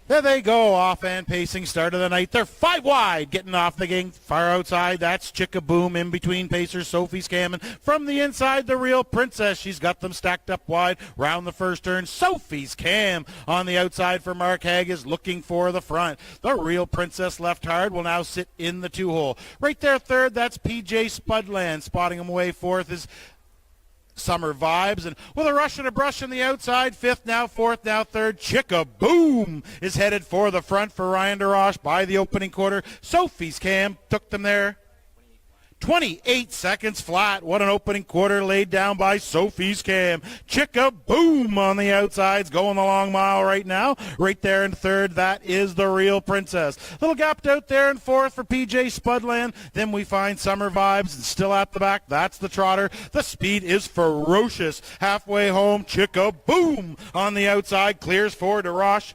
There they go, off-hand pacing, start of the night. They're 5 wide, getting off the gate. Far outside, that's Chickaboom. In between pacers, Sophie's Cammon. From the inside, the Real Princess. She's got them stacked up wide. Round the first turn, Sophie's Cam. On the outside for Mark Haig is looking for the front. The Real Princess left hard will now sit in the 2-hole. Right there, third, that's PJ Spudland. Spotting him away fourth is Summer Vibes, and with a rush and a brush on the outside, fifth, now fourth, now third, Chickaboom is headed for the front for Ryan DeRoche by the opening quarter. Sophie's Cam took them there. 28 seconds flat. What an opening quarter laid down by Sophie's Cam. Chickaboom on the outsides, going the long mile right now. Right there in third, that is the Real Princess. Little gapped out there in fourth for PJ Spudland. Then we find Summer Vibes, and still at the back, that's the Trotter. The speed is ferocious. Halfway home, Chickaboom on the outside, clears for DeRoche.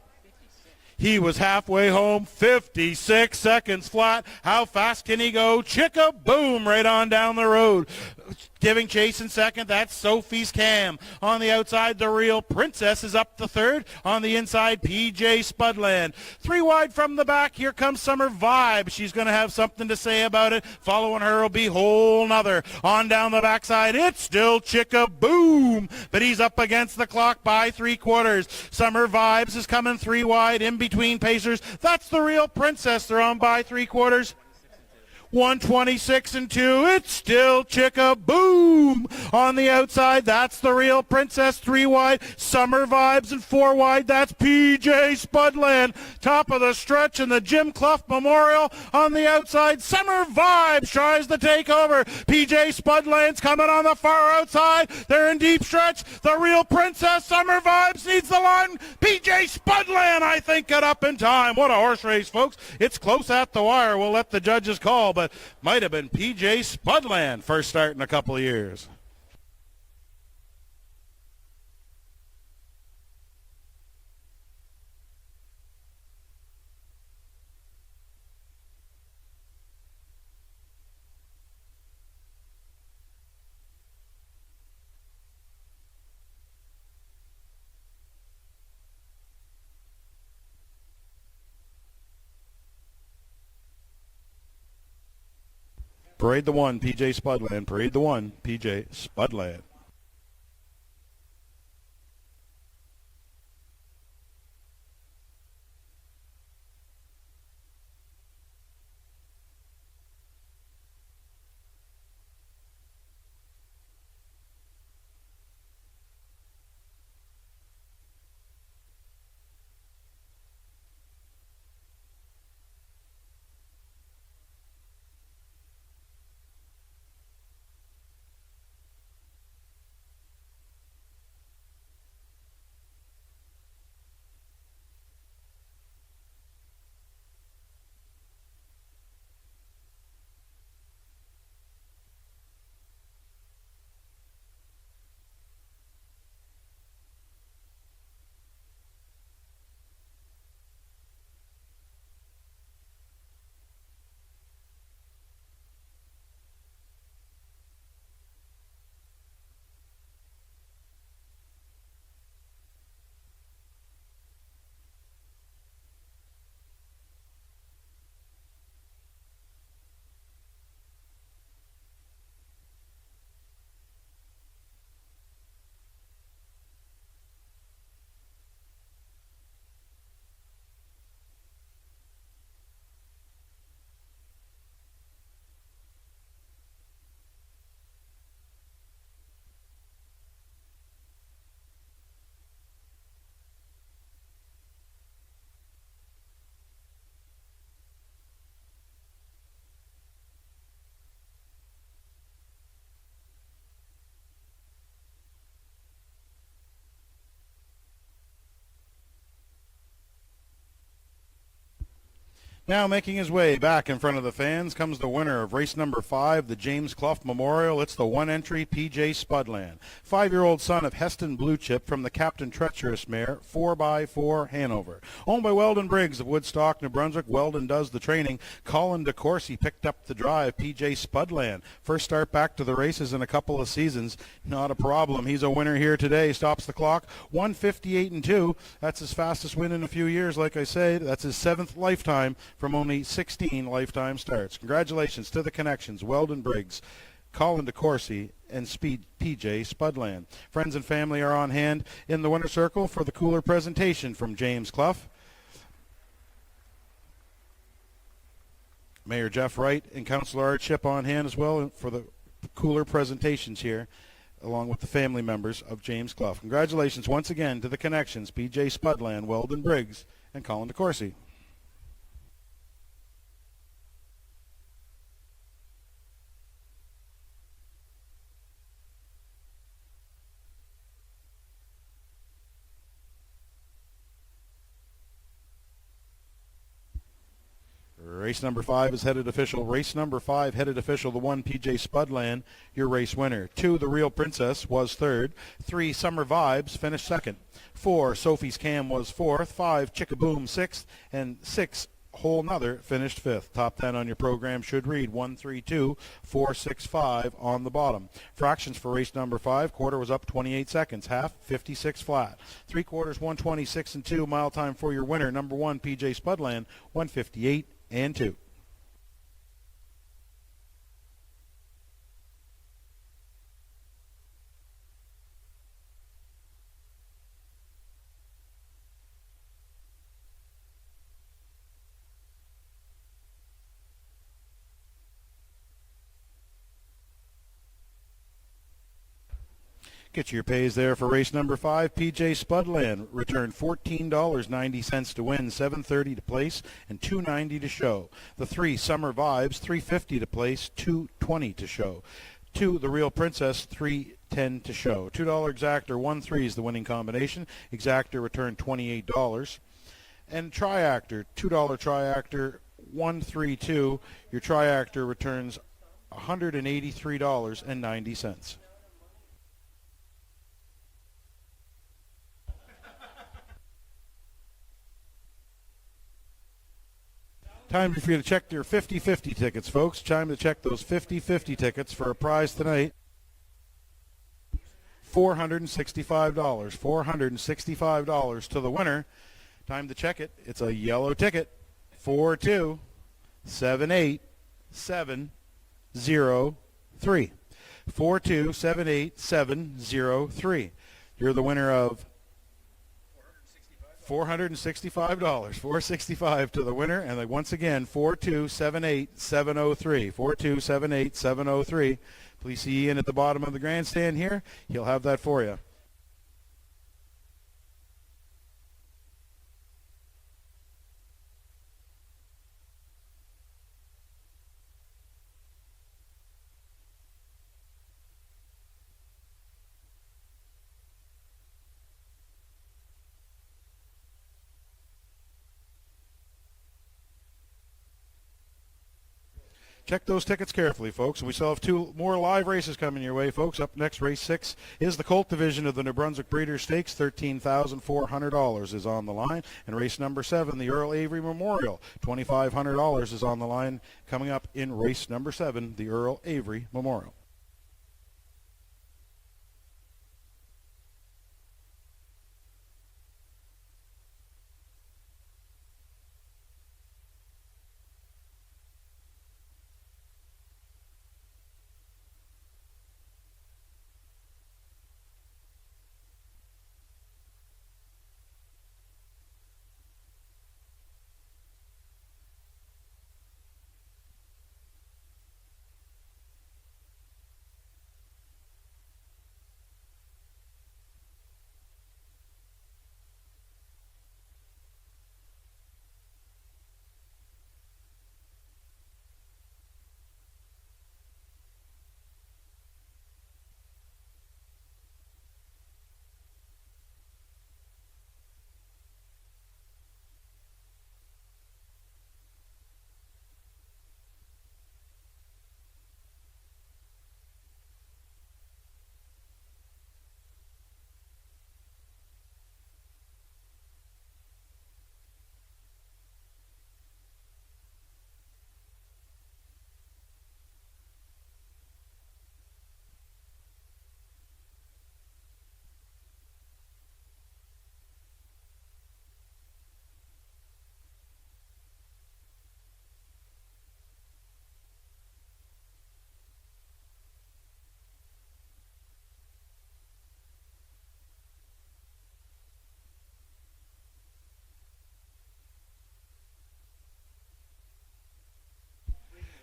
He was halfway home, 56 seconds flat. How fast can he go? Chickaboom right on down the road. Giving chase in second, that's Sophie's Cam. On the outside, the Real Princess is up the third. On the inside, PJ Spudland. 3 wide from the back, here comes Summer Vibe. She's going to have something to say about it. Following her will be Whole Nother. On down the backside, it's still Chickaboom, but he's up against the clock by 3/4. Summer Vibes is coming 3 wide in between pacers. That's the Real Princess. They're on by 3/4. 126 and 2. It's still Chickaboom on the outside. That's the Real Princess. 3 wide. Summer Vibes and 4 wide. That's PJ Spudland. Top of the stretch and the Jim Clough Memorial on the outside. Summer Vibes tries to take over. PJ Spudland's coming on the far outside. They're in deep stretch. The Real Princess. Summer Vibes needs the line. PJ Spudland, I think, got up in time. What a horse race, folks. It's close at the wire. We'll let the judges call, but might have been PJ Spudland first start in a couple of years. Parade the 1, PJ Spudland. Parade the 1, PJ Spudland. Now making his way back in front of the fans comes the winner of race number 5, the James Clough Memorial. It's the one-entry PJ Spudland, 5-year-old son of Heston Blue Chip from the Captain Treacherous mare, 4x4 Hanover. Owned by Weldon Briggs of Woodstock, New Brunswick. Weldon does the training. Colin DeCourcy picked up the drive. PJ Spudland, first start back to the races in a couple of seasons. Not a problem. He's a winner here today. Stops the clock. 158-2. That's his fastest win in a few years. Like I say, that's his 7th lifetime from only 16 lifetime starts. Congratulations to the connections, Weldon Briggs, Colin DeCourcy, and Speed PJ Spudland. Friends and family are on hand in the winner's circle for the cooler presentation from James Clough. Mayor Jeff Wright and Councillor Art Ship on hand as well for the cooler presentations here, along with the family members of James Clough. Congratulations once again to the connections, PJ Spudland, Weldon Briggs, and Colin DeCourcy. Race number 5 is headed official. Race number 5 headed official. The 1, PJ Spudland, your race winner. 2, The Real Princess, was 3rd. 3, Summer Vibes, finished 2nd. 4, Sophie's Cam was 4th. 5, Chickaboom, 6th. And 6, Whole Nother, finished 5th. Top 10 on your program should read 132, 465 on the bottom. Fractions for race number 5. Quarter was up 28 seconds. Half, 56 flat. 3 quarters, 126 and 2. Mile time for your winner. Number 1, PJ Spudland, 158 and 2. Get your pays there for race number 5. PJ Spudland returned $14.90 to win, $7.30 to place, and $2.90 to show. The 3, Summer Vibes, $3.50 to place, $2.20 to show. 2, The Real Princess, $3.10 to show. $2 exactor, 1-3 is the winning combination. Exactor returned $28. And Triactor, $2 Triactor, 132. Your Triactor returns $183.90. Time for you to check your 50-50 tickets, folks. Time to check those 50-50 tickets for a prize tonight. $465. $465 to the winner. Time to check it. It's a yellow ticket. 4278703. 4278703. You're the winner of $465. $465 to the winner. And once again, 4278703. 4278703. Please see Ian at the bottom of the grandstand here. He'll have that for you. Check those tickets carefully, folks. We still have 2 more live races coming your way, folks. Up next, race 6 is the Colt division of the New Brunswick Breeders' Stakes. $13,400 is on the line. And race number 7, the Earl Avery Memorial. $2,500 is on the line coming up in race number 7, the Earl Avery Memorial.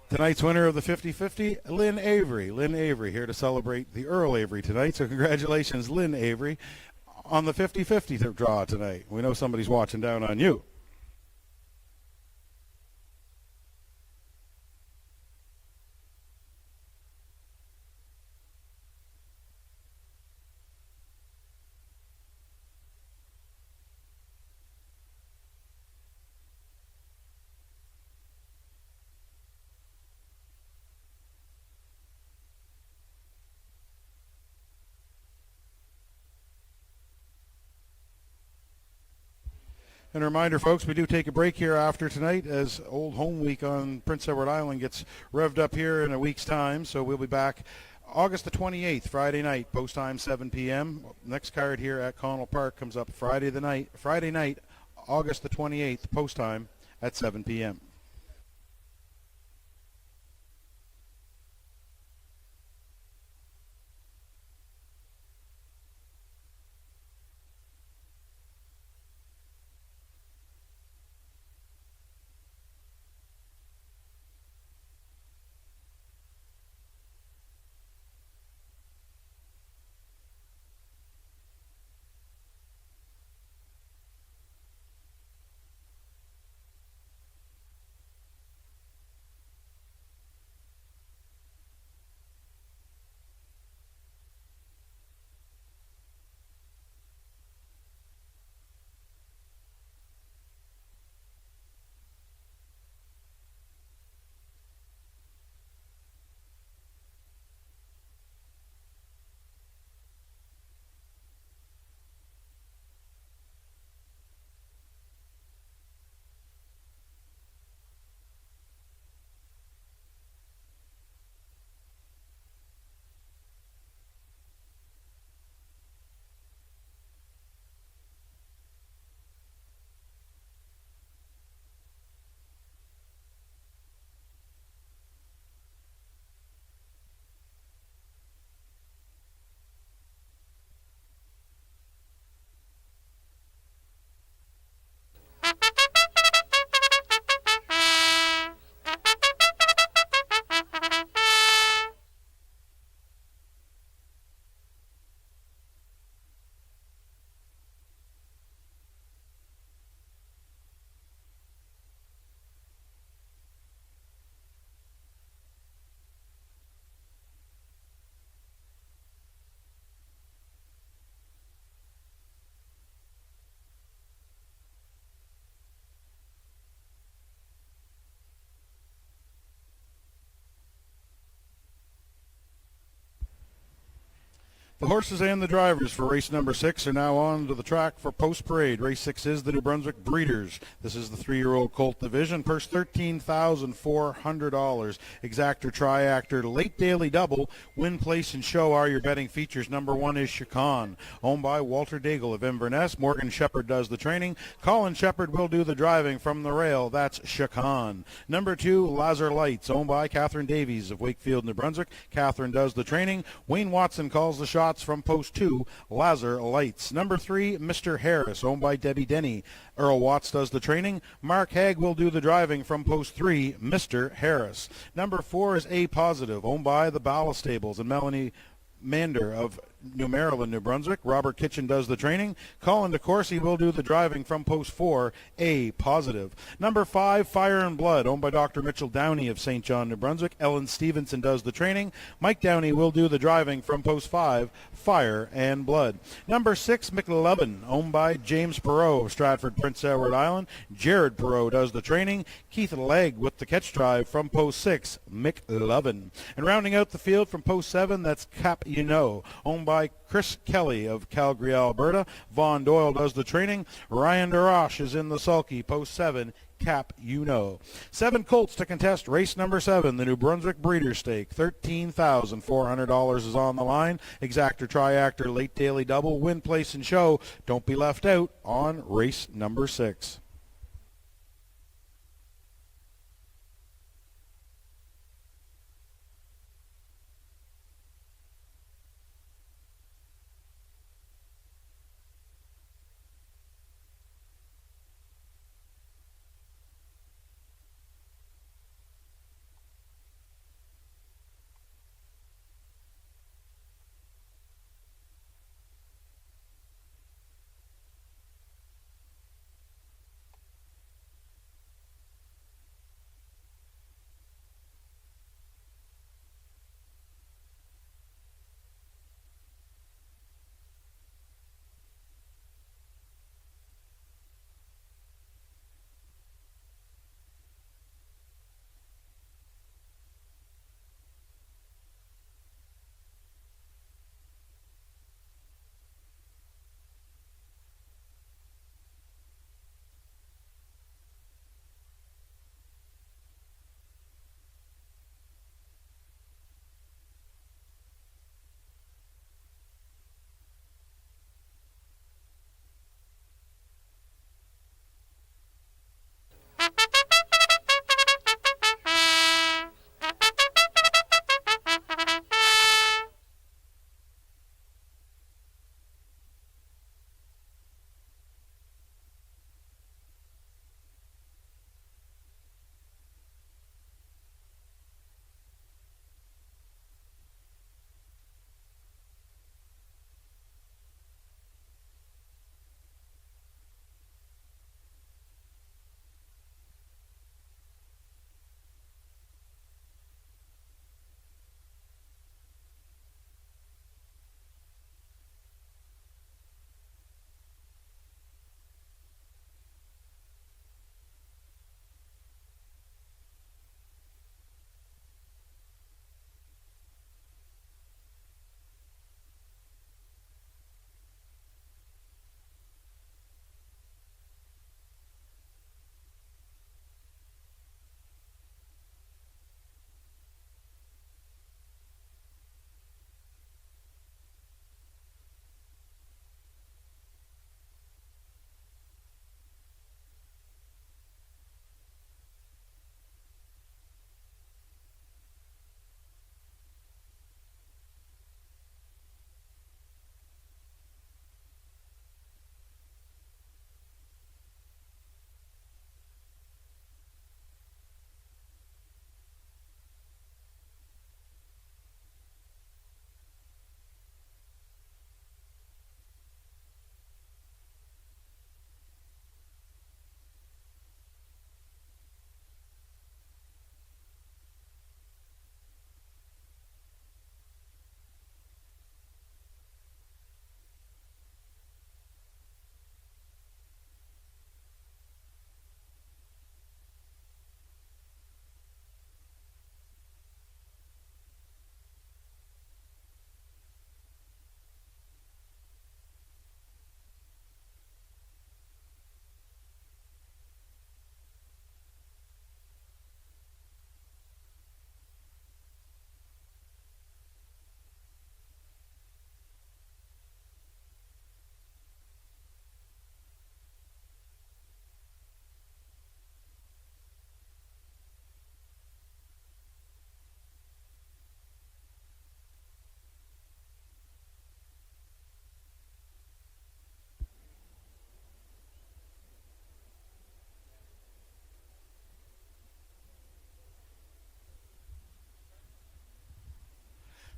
Tonight's winner of the 50-50, Lynn Avery. Lynn Avery here to celebrate the Earl Avery tonight. So congratulations, Lynn Avery, on the 50-50 draw tonight. We know somebody's watching down on you. And a reminder, folks, we do take a break here after tonight as Old Home Week on Prince Edward Island gets revved up here in a week's time. So we'll be back August the 28th, Friday night, post time 7 p.m. Next card here at Connell Park comes up Friday night, August the 28th, post time at 7 p.m. The horses and the drivers for race number 6 are now on to the track for post-parade. Race 6 is the New Brunswick Breeders. This is the 3-year-old colt division. Purse $13,400. Exactor, triactor, late daily double. Win, place, and show are your betting features. Number 1 is Chacon, owned by Walter Daigle of Inverness. Morgan Shepherd does the training. Colin Shepherd will do the driving from the rail. That's Chacon. Number 2, Lazar Lights, owned by Catherine Davies of Wakefield, New Brunswick. Catherine does the training. Wayne Watson calls the shots from post 2, Lazar Lights. Number 3, Mr. Harris, owned by Debbie Denny. Earl Watts does the training. Mark Haig will do the driving from post 3, Mr. Harris. Number 4 is A Positive, owned by the Ballast Stables and Melanie Mander of New Maryland, New Brunswick. Robert Kitchen does the training. Colin DeCourcy will do the driving from post 4, A Positive. Number 5, Fire and Blood, owned by Dr. Mitchell Downey of St. John, New Brunswick. Ellen Stevenson does the training. Mike Downey will do the driving from post 5, Fire and Blood. Number 6, McLovin, owned by James Perot of Stratford, Prince Edward Island. Jared Perot does the training. Keith Legg with the catch drive from post 6, McLovin. And rounding out the field from post 7, that's Cap You Know, owned by Chris Kelly of Calgary, Alberta. Vaughn Doyle does the training. Ryan DeRoche is in the sulky, post 7, Cap You Know. 7 colts to contest race number 7, the New Brunswick Breeders' Stake. $13,400 is on the line. Exactor, triactor, late daily double, win, place, and show. Don't be left out on race number 6.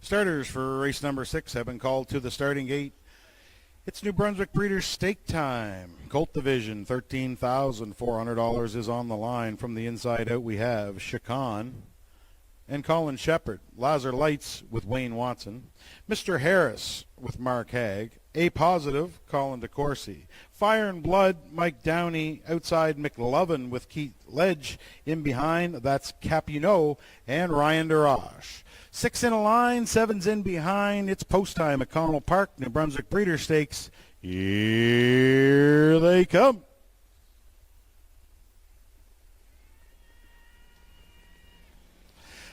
Starters for race number 6 have been called to the starting gate. It's New Brunswick Breeders' Stake Time. Colt Division, $13,400 is on the line. From the inside out, we have Chacon and Colin Shepard. Lazar Lights with Wayne Watson. Mr. Harris with Mark Haig. A Positive, Colin DeCourcy. Fire and Blood, Mike Downey. Outside, McLovin with Keith Ledge. In behind, that's Capuno and Ryan DeRoche. 6 in a line, 7's in behind. It's post time at Connell Park, New Brunswick Breeders' Stakes. Here they come.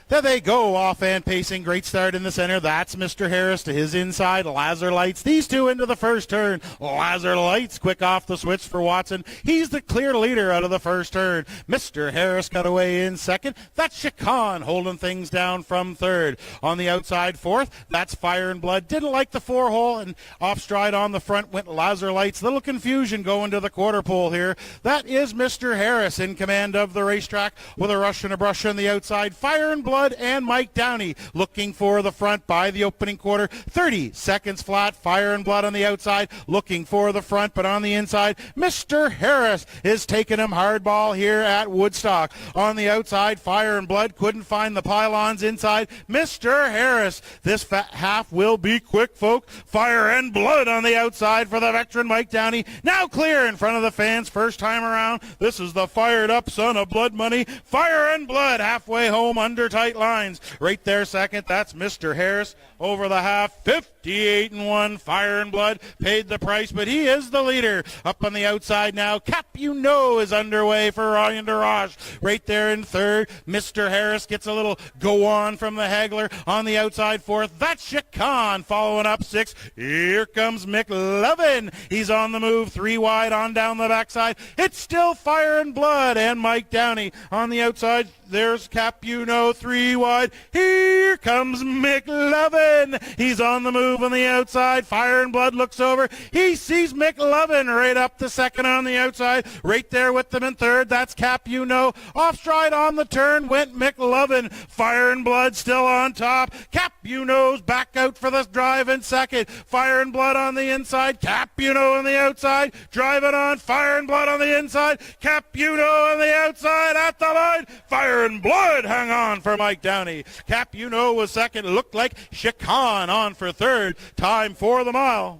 There they go, off and pacing. Great start in the center. That's Mr. Harris to his inside. Lazar Lights. These two into the first turn. Lazar Lights quick off the switch for Watson. He's the clear leader out of the first turn. Mr. Harris cut away in second. That's Chacon holding things down from third. On the outside fourth, that's Fire and Blood. Didn't like the 4-hole, and off stride on the front went Lazar Lights. Little confusion going to the quarter pole here. That is Mr. Harris in command of the racetrack with a rush and a brush on the outside. Fire and Blood and Mike Downey looking for the front by the opening quarter. 30 seconds flat. Fire and Blood on the outside looking for the front, but on the inside, Mr. Harris is taking him hardball here at Woodstock. On the outside, Fire and Blood couldn't find the pylons inside. Mr. Harris, this half will be quick, folk. Fire and Blood on the outside for the veteran Mike Downey. Now clear in front of the fans first time around. This is the fired up son of Blood Money. Fire and Blood halfway home under tight lines. Right there second, that's Mr. Harris over the half. 58-1. Fire and Blood paid the price, but he is the leader. Up on the outside now, Capuno is underway for Ryan DeRoche. Right there in third, Mr. Harris gets a little go on from the haggler. On the outside fourth, that's Chacon following up six. Here comes McLovin. He's on the move, 3 wide on down the backside. It's still Fire and Blood and Mike Downey on the outside. There's Capuno, 3 wide. Here comes McLovin. He's on the move on the outside. Fire and Blood looks over. He sees McLovin right up the second on the outside. Right there with them in third. That's Capuno. Off stride on the turn went McLovin. Fire and Blood still on top. Capuno's back out for the drive in second. Fire and Blood on the inside. Capuno on the outside. Driving on. Fire and Blood on the inside. Capuno on the outside at the line. Fire and Blood hang on for Mike Downey. Capuno was second. Looked like Chacon on for third. Time for the mile.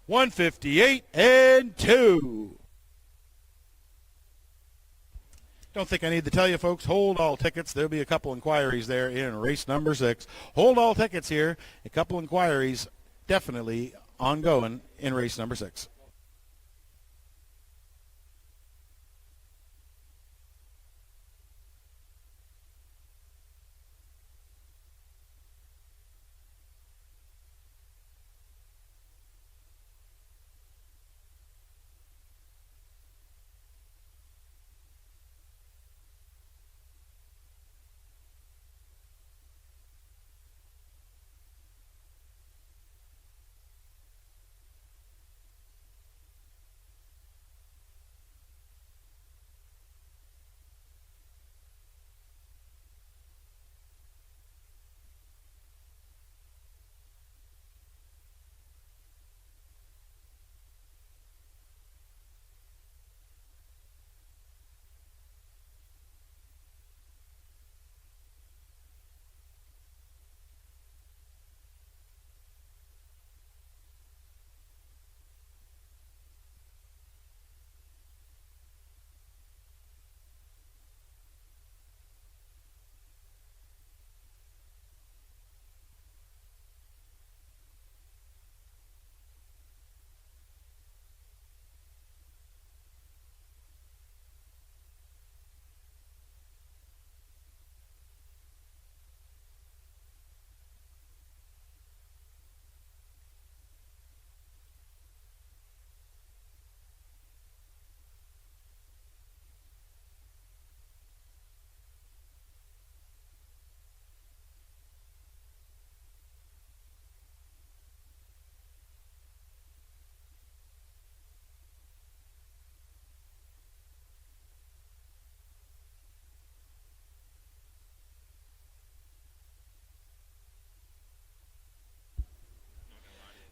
158 and 2. Don't think I need to tell you, folks. Hold all tickets. There'll be a couple inquiries there in race number 6. Hold all tickets here. A couple inquiries definitely ongoing in race number 6.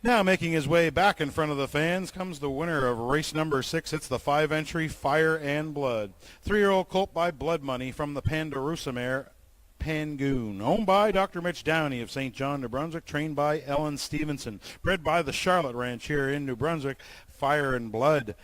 Now making his way back in front of the fans comes the winner of race number 6. It's the 5-entry Fire and Blood. 3-year-old colt by Blood Money from the Pandarusa mare Pangoon, owned by Dr. Mitch Downey of St. John, New Brunswick, trained by Ellen Stevenson, bred by the Charlotte Ranch here in New Brunswick. Fire and Blood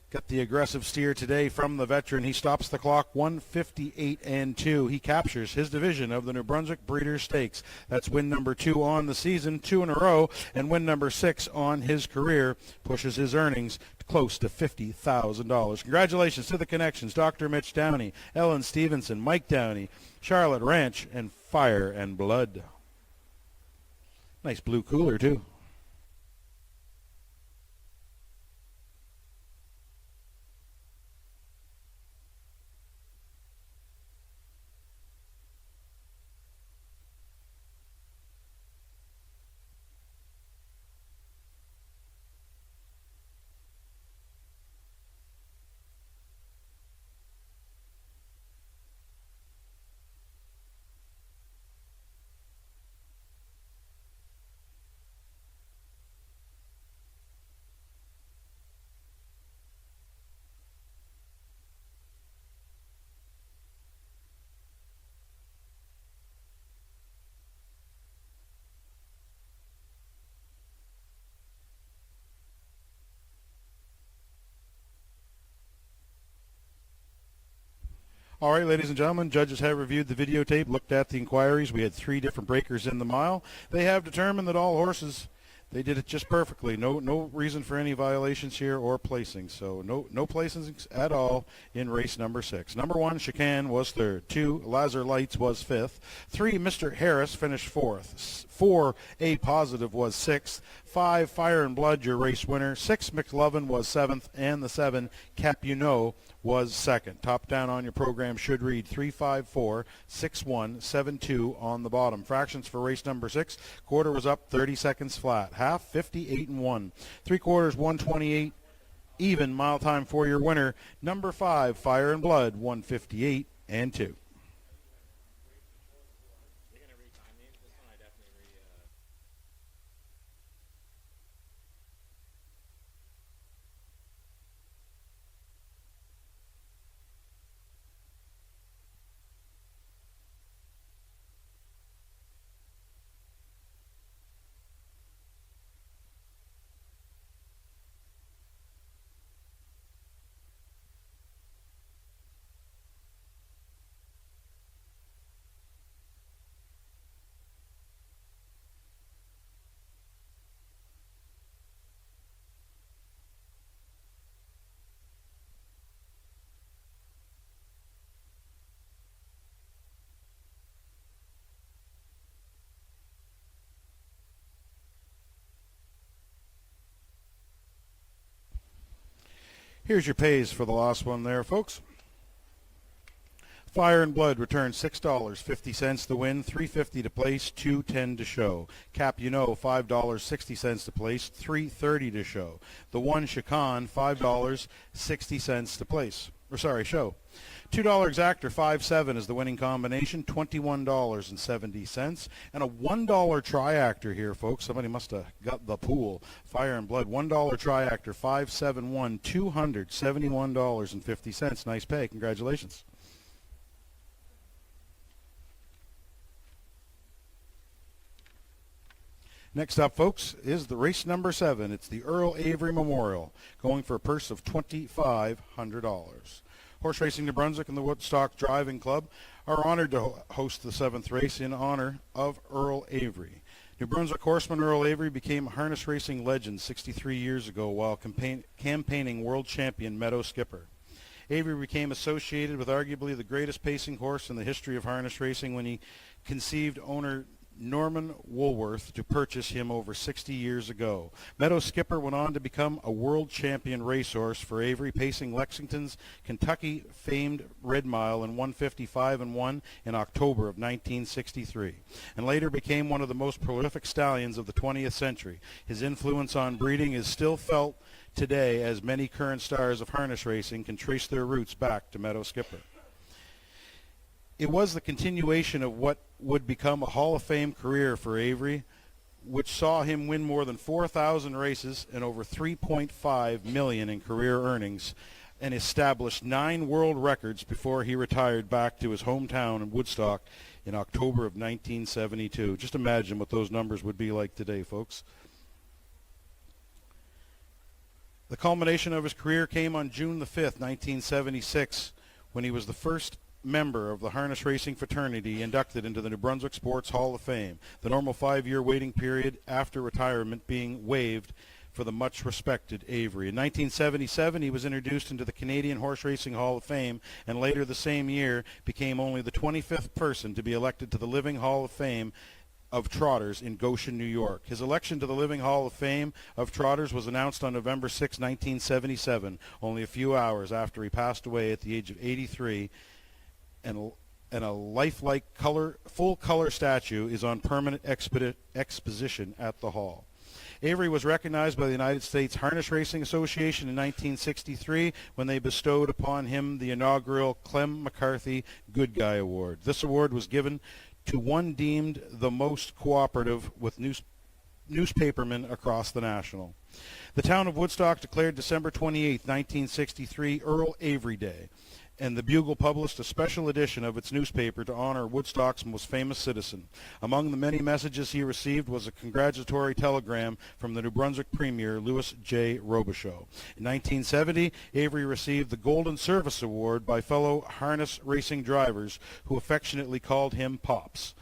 got the aggressive steer today from the veteran. He stops the clock 158-2. He captures his division of the New Brunswick Breeders' Stakes. That's win number 2 on the season, 2 in a row, and win number 6 on his career. Pushes his earnings close to $50,000. Congratulations to the connections, Dr. Mitch Downey, Ellen Stevenson, Mike Downey, Charlotte Ranch, and Fire and Blood. Nice blue cooler, too. All right, ladies and gentlemen, judges have reviewed the videotape, looked at the inquiries. We had 3 different breakers in the mile. They have determined that all horses, they did it just perfectly. No reason for any violations here or placings. So no placings at all in race number 6. Number 1, Chicane, was 3rd. 2, Lazar Lights was 5th. 3, Mr. Harris finished 4th. 4, A Positive was 6th. 5, Fire and Blood, your race winner. 6, McLovin was 7th. And the 7, Cap You Know, was 2nd. Top down on your program should read 3546172 on the bottom. Fractions for race number 6. Quarter was up 30 seconds flat. Half 58-1. 3/4 128 even. Mile time for your winner. Number 5, Fire and Blood, 158-2. Here's your pays for the last one there, folks. Fire and Blood returns $6.50 to win, $3.50 to place, $2.10 to show. Cap You Know, $5.60 to place, $3.30 to show. The 1, Chicane, $5.60 to place. Show. $2 exactor, 5-7 is the winning combination, $21.70. And a $1 triactor here, folks. Somebody must have got the pool. Fire and Blood, $1 triactor, 571, $271.50. Nice pay. Congratulations. Next up, folks, is the race number 7. It's the Earl Avery Memorial, going for a purse of $2,500. Horse Racing New Brunswick and the Woodstock Driving Club are honored to host the 7th race in honor of Earl Avery. New Brunswick horseman Earl Avery became a harness racing legend 63 years ago while campaigning world champion Meadow Skipper. Avery became associated with arguably the greatest pacing horse in the history of harness racing when he conceived owner Norman Woolworth to purchase him over 60 years ago. Meadow Skipper went on to become a world champion racehorse for Avery, pacing Lexington's Kentucky famed Red Mile in 155-1 in October of 1963, and later became one of the most prolific stallions of the 20th century. His influence on breeding is still felt today, as many current stars of harness racing can trace their roots back to Meadow Skipper. It was the continuation of what would become a Hall of Fame career for Avery, which saw him win more than 4,000 races and over $3.5 million in career earnings, and established 9 world records before he retired back to his hometown in Woodstock in October of 1972. Just imagine what those numbers would be like today, folks. The culmination of his career came on June the 5th, 1976, when he was the first member of the harness racing fraternity inducted into the New Brunswick Sports Hall of Fame, the normal 5-year waiting period after retirement being waived for the much-respected Avery. In 1977, he was introduced into the Canadian Horse Racing Hall of Fame, and later the same year became only the 25th person to be elected to the Living Hall of Fame of Trotters in Goshen, New York. His election to the Living Hall of Fame of Trotters was announced on November 6, 1977, only a few hours after he passed away at the age of 83, and a lifelike full-color statue is on permanent exposition at the hall. Avery was recognized by the United States Harness Racing Association in 1963 when they bestowed upon him the inaugural Clem McCarthy Good Guy Award. This award was given to one deemed the most cooperative with newspapermen across the National. The town of Woodstock declared December 28, 1963 Earl Avery Day, and the Bugle published a special edition of its newspaper to honor Woodstock's most famous citizen. Among the many messages he received was a congratulatory telegram from the New Brunswick Premier, Louis J. Robichaud. In 1970, Avery received the Golden Service Award by fellow harness racing drivers who affectionately called him Pops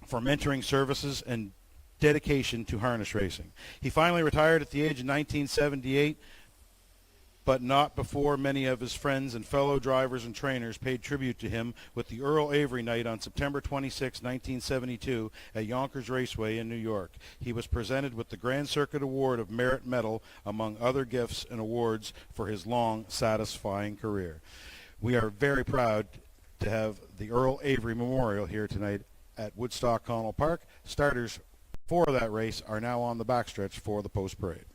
for mentoring services and dedication to harness racing. He finally retired at the age of 1978, but not before many of his friends and fellow drivers and trainers paid tribute to him with the Earl Avery Night on September 26, 1972 at Yonkers Raceway in New York. He was presented with the Grand Circuit Award of Merit Medal, among other gifts and awards for his long, satisfying career. We are very proud to have the Earl Avery Memorial here tonight at Woodstock Connell Park. Starters for that race are now on the backstretch for the post-parade.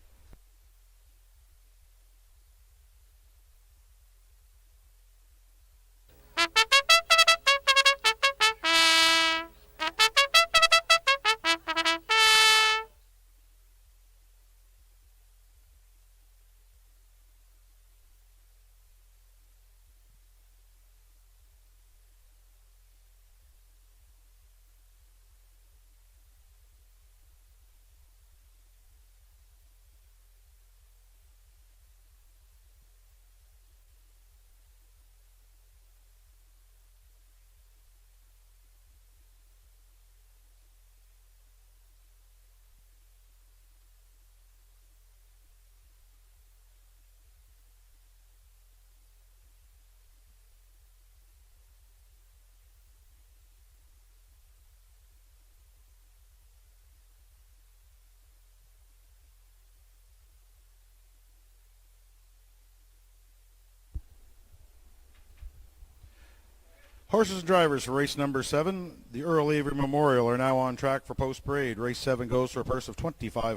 Horses and drivers for race number 7, the Earl Avery Memorial, are now on track for post-parade. Race 7 goes for a purse of $2,500.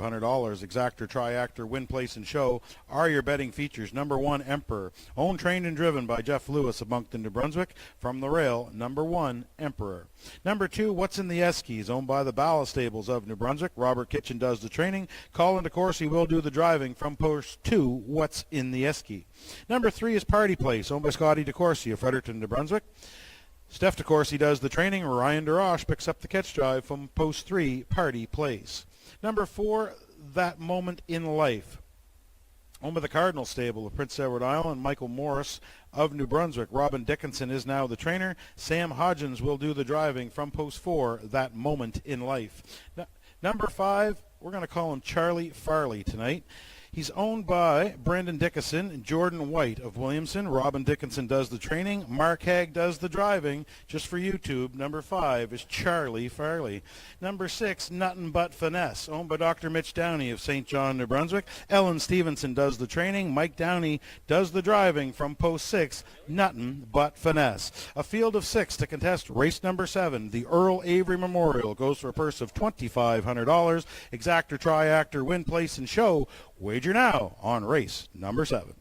Exactor, Triactor, Win, Place, and Show are your betting features. Number 1, Emperor. Owned, trained, and driven by Jeff Lewis of Moncton, New Brunswick. From the rail, number 1, Emperor. Number 2, What's in the Eskies, owned by the Ballast Stables of New Brunswick. Robert Kitchen does the training. Colin DeCourcy will do the driving. From post 2, What's in the Esky. Number 3 is Party Place, owned by Scotty DeCourcy of Fredericton, New Brunswick. Steph DeCourcy does the training. Ryan DeRoche picks up the catch drive from post 3, Party Place. Number 4, That Moment in Life, owned by the Cardinal Stable of Prince Edward Island. Michael Morris of New Brunswick. Robin Dickinson is now the trainer. Sam Hodgins will do the driving from post 4, That Moment in Life. Number 5, we're going to call him Charlie Farley tonight. He's owned by Brandon Dickinson and Jordan White of Williamson. Robin Dickinson does the training. Mark Haig does the driving. Just for YouTube, number 5 is Charlie Farley. Number 6, Nuttin' But Finesse, owned by Dr. Mitch Downey of St. John, New Brunswick. Ellen Stevenson does the training. Mike Downey does the driving from post 6, Nuttin' But Finesse. A field of 6 to contest race number 7. The Earl Avery Memorial goes for a purse of $2,500. Exactor, Triactor, Win, Place, and Show. Wager now on race number 7.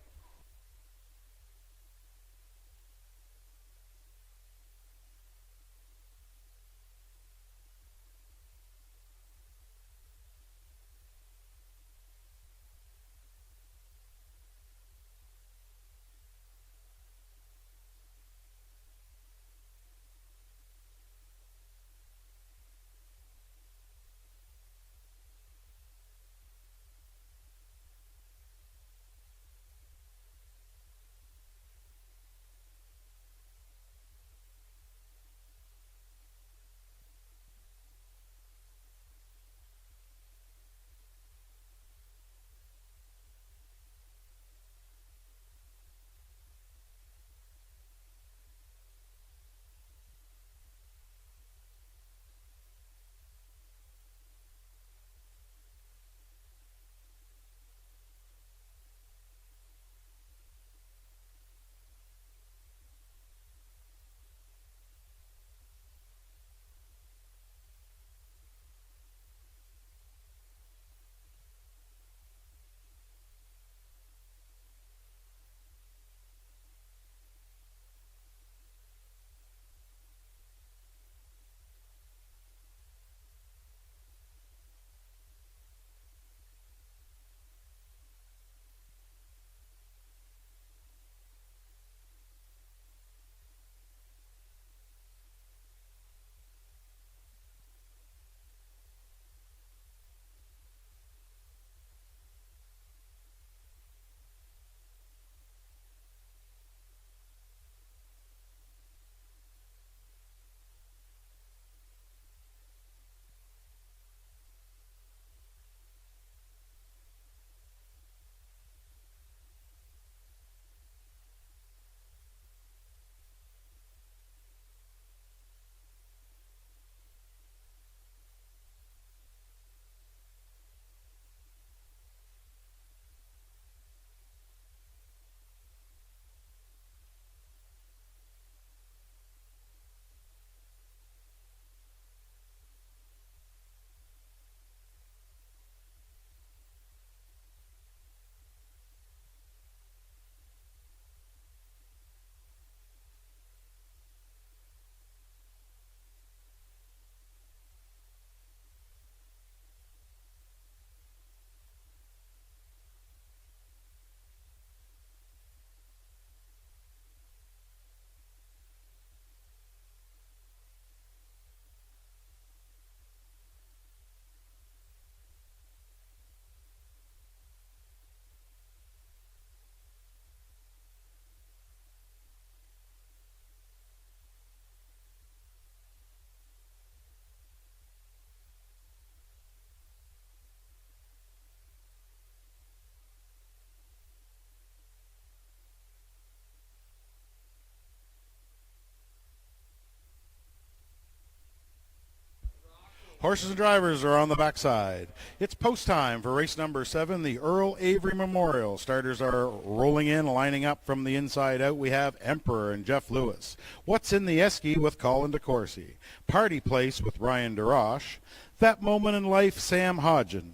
Horses and drivers are on the backside. It's post time for race number 7, the Earl Avery Memorial. Starters are rolling in, lining up from the inside out. We have Emperor and Jeff Lewis. What's in the Esky with Colin DeCourcy. Party Place with Ryan DeRoche. That Moment in Life, Sam Hodgen.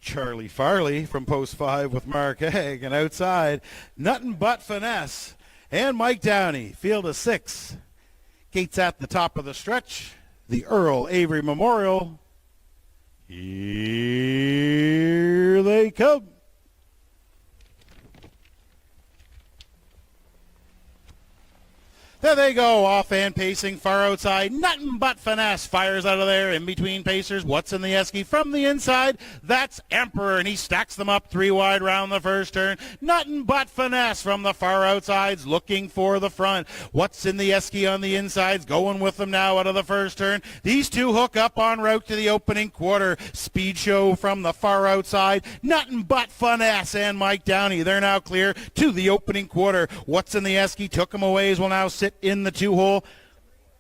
Charlie Farley from post 5 with Mark Egg. And outside, Nuttin' But Finesse and Mike Downey. Field of 6. Gates at the top of the stretch. The Earl Avery Memorial. Here they come. There they go, off and pacing, far outside. Nothing but finesse. Fires out of there, in between pacers. What's in the Esky from the inside? That's Emperor, and he stacks them up 3 wide round the first turn. Nothing but finesse from the far outsides, looking for the front. What's in the Esky on the insides? Going with them now out of the first turn. These two hook up en route to the opening quarter. Speed Show from the far outside. Nothing but finesse, and Mike Downey. They're now clear to the opening quarter. What's in the Esky? Took him away as will now sit in the 2-hole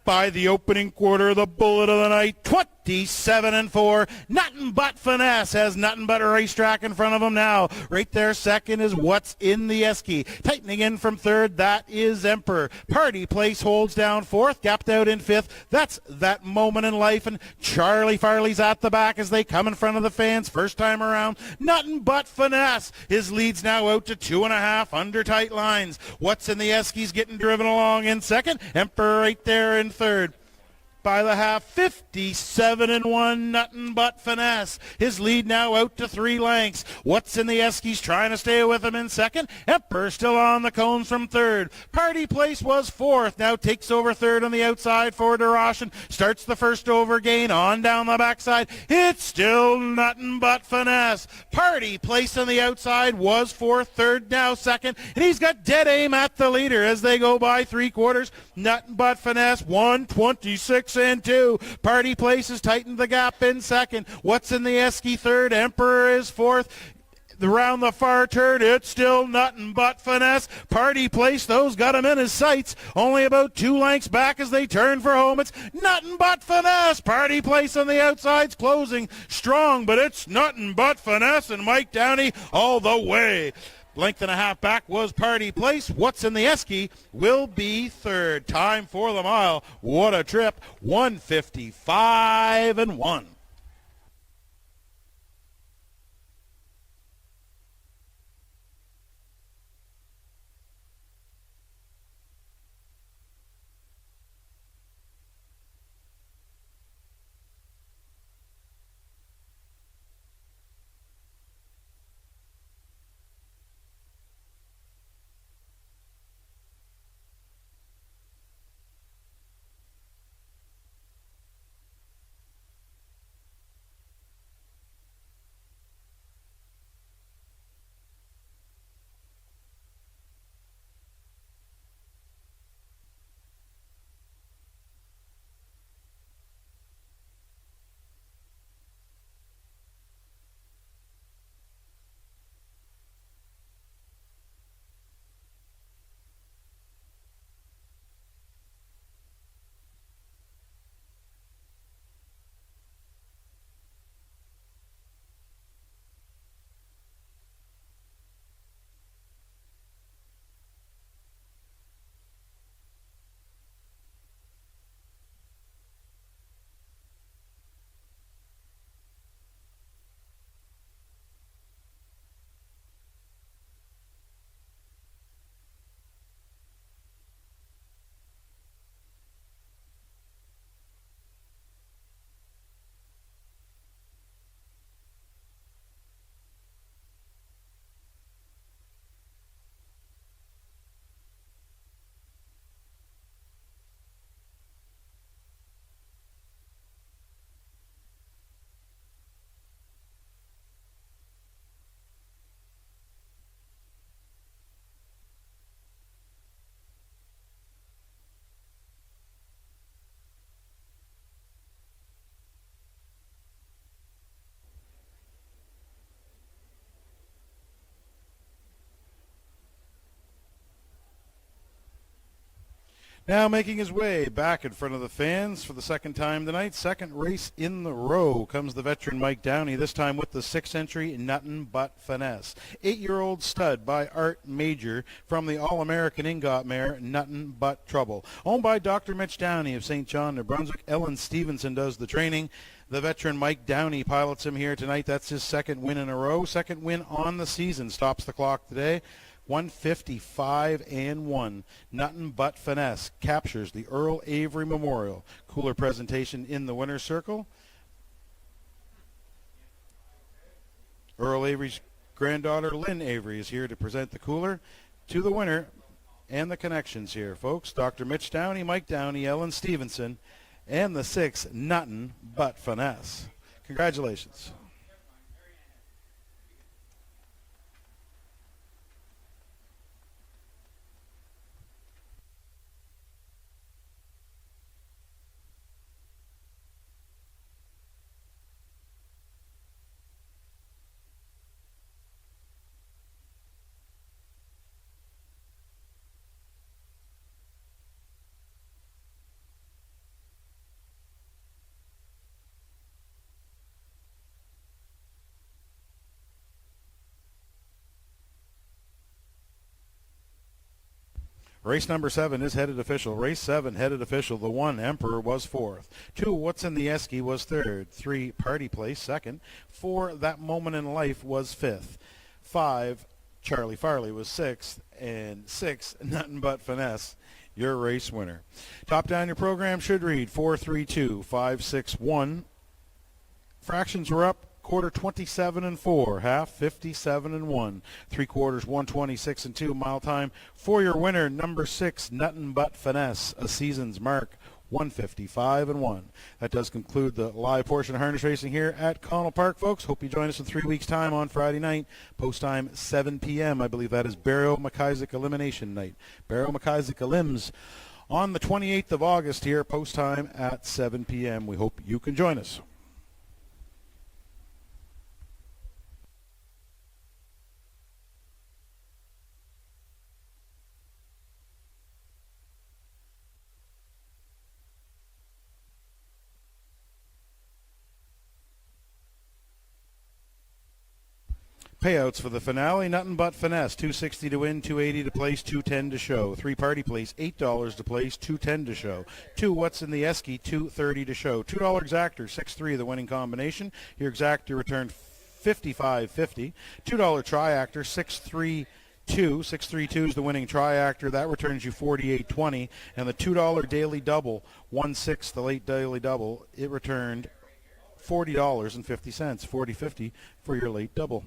by the opening quarter. The bullet of the night, 27-4. Nothing but finesse has nothing but a racetrack in front of him now. Right there, second is What's in the Esky. Tightening in from third, that is Emperor. Party Place holds down fourth, gapped out in fifth. That's That Moment in Life, and Charlie Farley's at the back as they come in front of the fans first time around. Nothing but finesse. His lead's now out to 2.5 under tight lines. What's in the Esky's getting driven along in second. Emperor right there in third. By the half, 57-1, nothing but finesse. His lead now out to 3 lengths. What's in the Esky's trying to stay with him in second. Emperor still on the cones from third. Party Place was fourth. Now takes over third on the outside for DeRoche and starts the first over gain on down the backside. It's still nothing but finesse. Party Place on the outside was fourth, third now second, and he's got dead aim at the leader as they go by 3/4. Nothing but finesse, 126 and 2. Party Place has tightened the gap in second. What's in the Esky third. Emperor is fourth. Around the far turn, it's still nothing but finesse. Party Place, those got him in his sights. Only about 2 lengths back as they turn for home. It's nothing but finesse. Party Place on the outside's closing strong, but it's nothing but finesse, and Mike Downey all the way. Length and a half back was Party Place. What's in the Esky will be third. Time for the mile. What a trip. 155-1. Now making his way back in front of the fans for the second time tonight, second race in the row, comes the veteran Mike Downey, this time with the 6th entry, Nuttin' But Finesse. 8-year-old stud by Art Major from the All-American Ingot mare, Nuttin' But Trouble. Owned by Dr. Mitch Downey of St. John, New Brunswick. Ellen Stevenson does the training. The veteran Mike Downey pilots him here tonight. That's his second win in a row. Second win on the season. Stops the clock today. 155-1. Nuttin' But Finesse captures the Earl Avery Memorial. Cooler presentation in the winner's circle. Earl Avery's granddaughter, Lynn Avery, is here to present the cooler to the winner and the connections here, folks. Dr. Mitch Downey, Mike Downey, Ellen Stevenson, and the 6, Nuttin' But Finesse. Congratulations. Race number 7 is headed official. Race 7 headed official. The 1, Emperor, was 4th. 2, What's in the Esky, was 3rd. 3, Party Place, 2nd. 4, That Moment in Life, was 5th. 5, Charlie Farley, was 6th. And 6, Nuttin' But Finesse, your race winner. Top down your program should read 432-561. Fractions were up. Quarter 27-4, half 57-1, 3/4 126-2. Mile time for your winner, number 6, Nuttin' But Finesse, a season's mark, 155-1. That does conclude the live portion of harness racing here at Connell Park, folks. Hope you join us in 3 weeks' time on Friday night. Post time 7 p.m. I believe that is Barrow McIsaac Elimination Night. Barrow McIsaac Elims on the 28th of August here. Post time at 7 p.m. We hope you can join us. Payouts for the finale, Nuttin' But Finesse, $260 to win, $280 to place, $210 to show. 3 Party Place, $8 to place, $210 to show. 2 What's in the Esky, $230 to show. $2 Exactor, 6-3 the winning combination. Your Exactor returned $55.50. $2 Triactor, 632 is the winning Triactor. That returns you $48.20. And the $2 Daily Double, 1/6 the late Daily Double, it returned $40.50, $40.50 for your late double.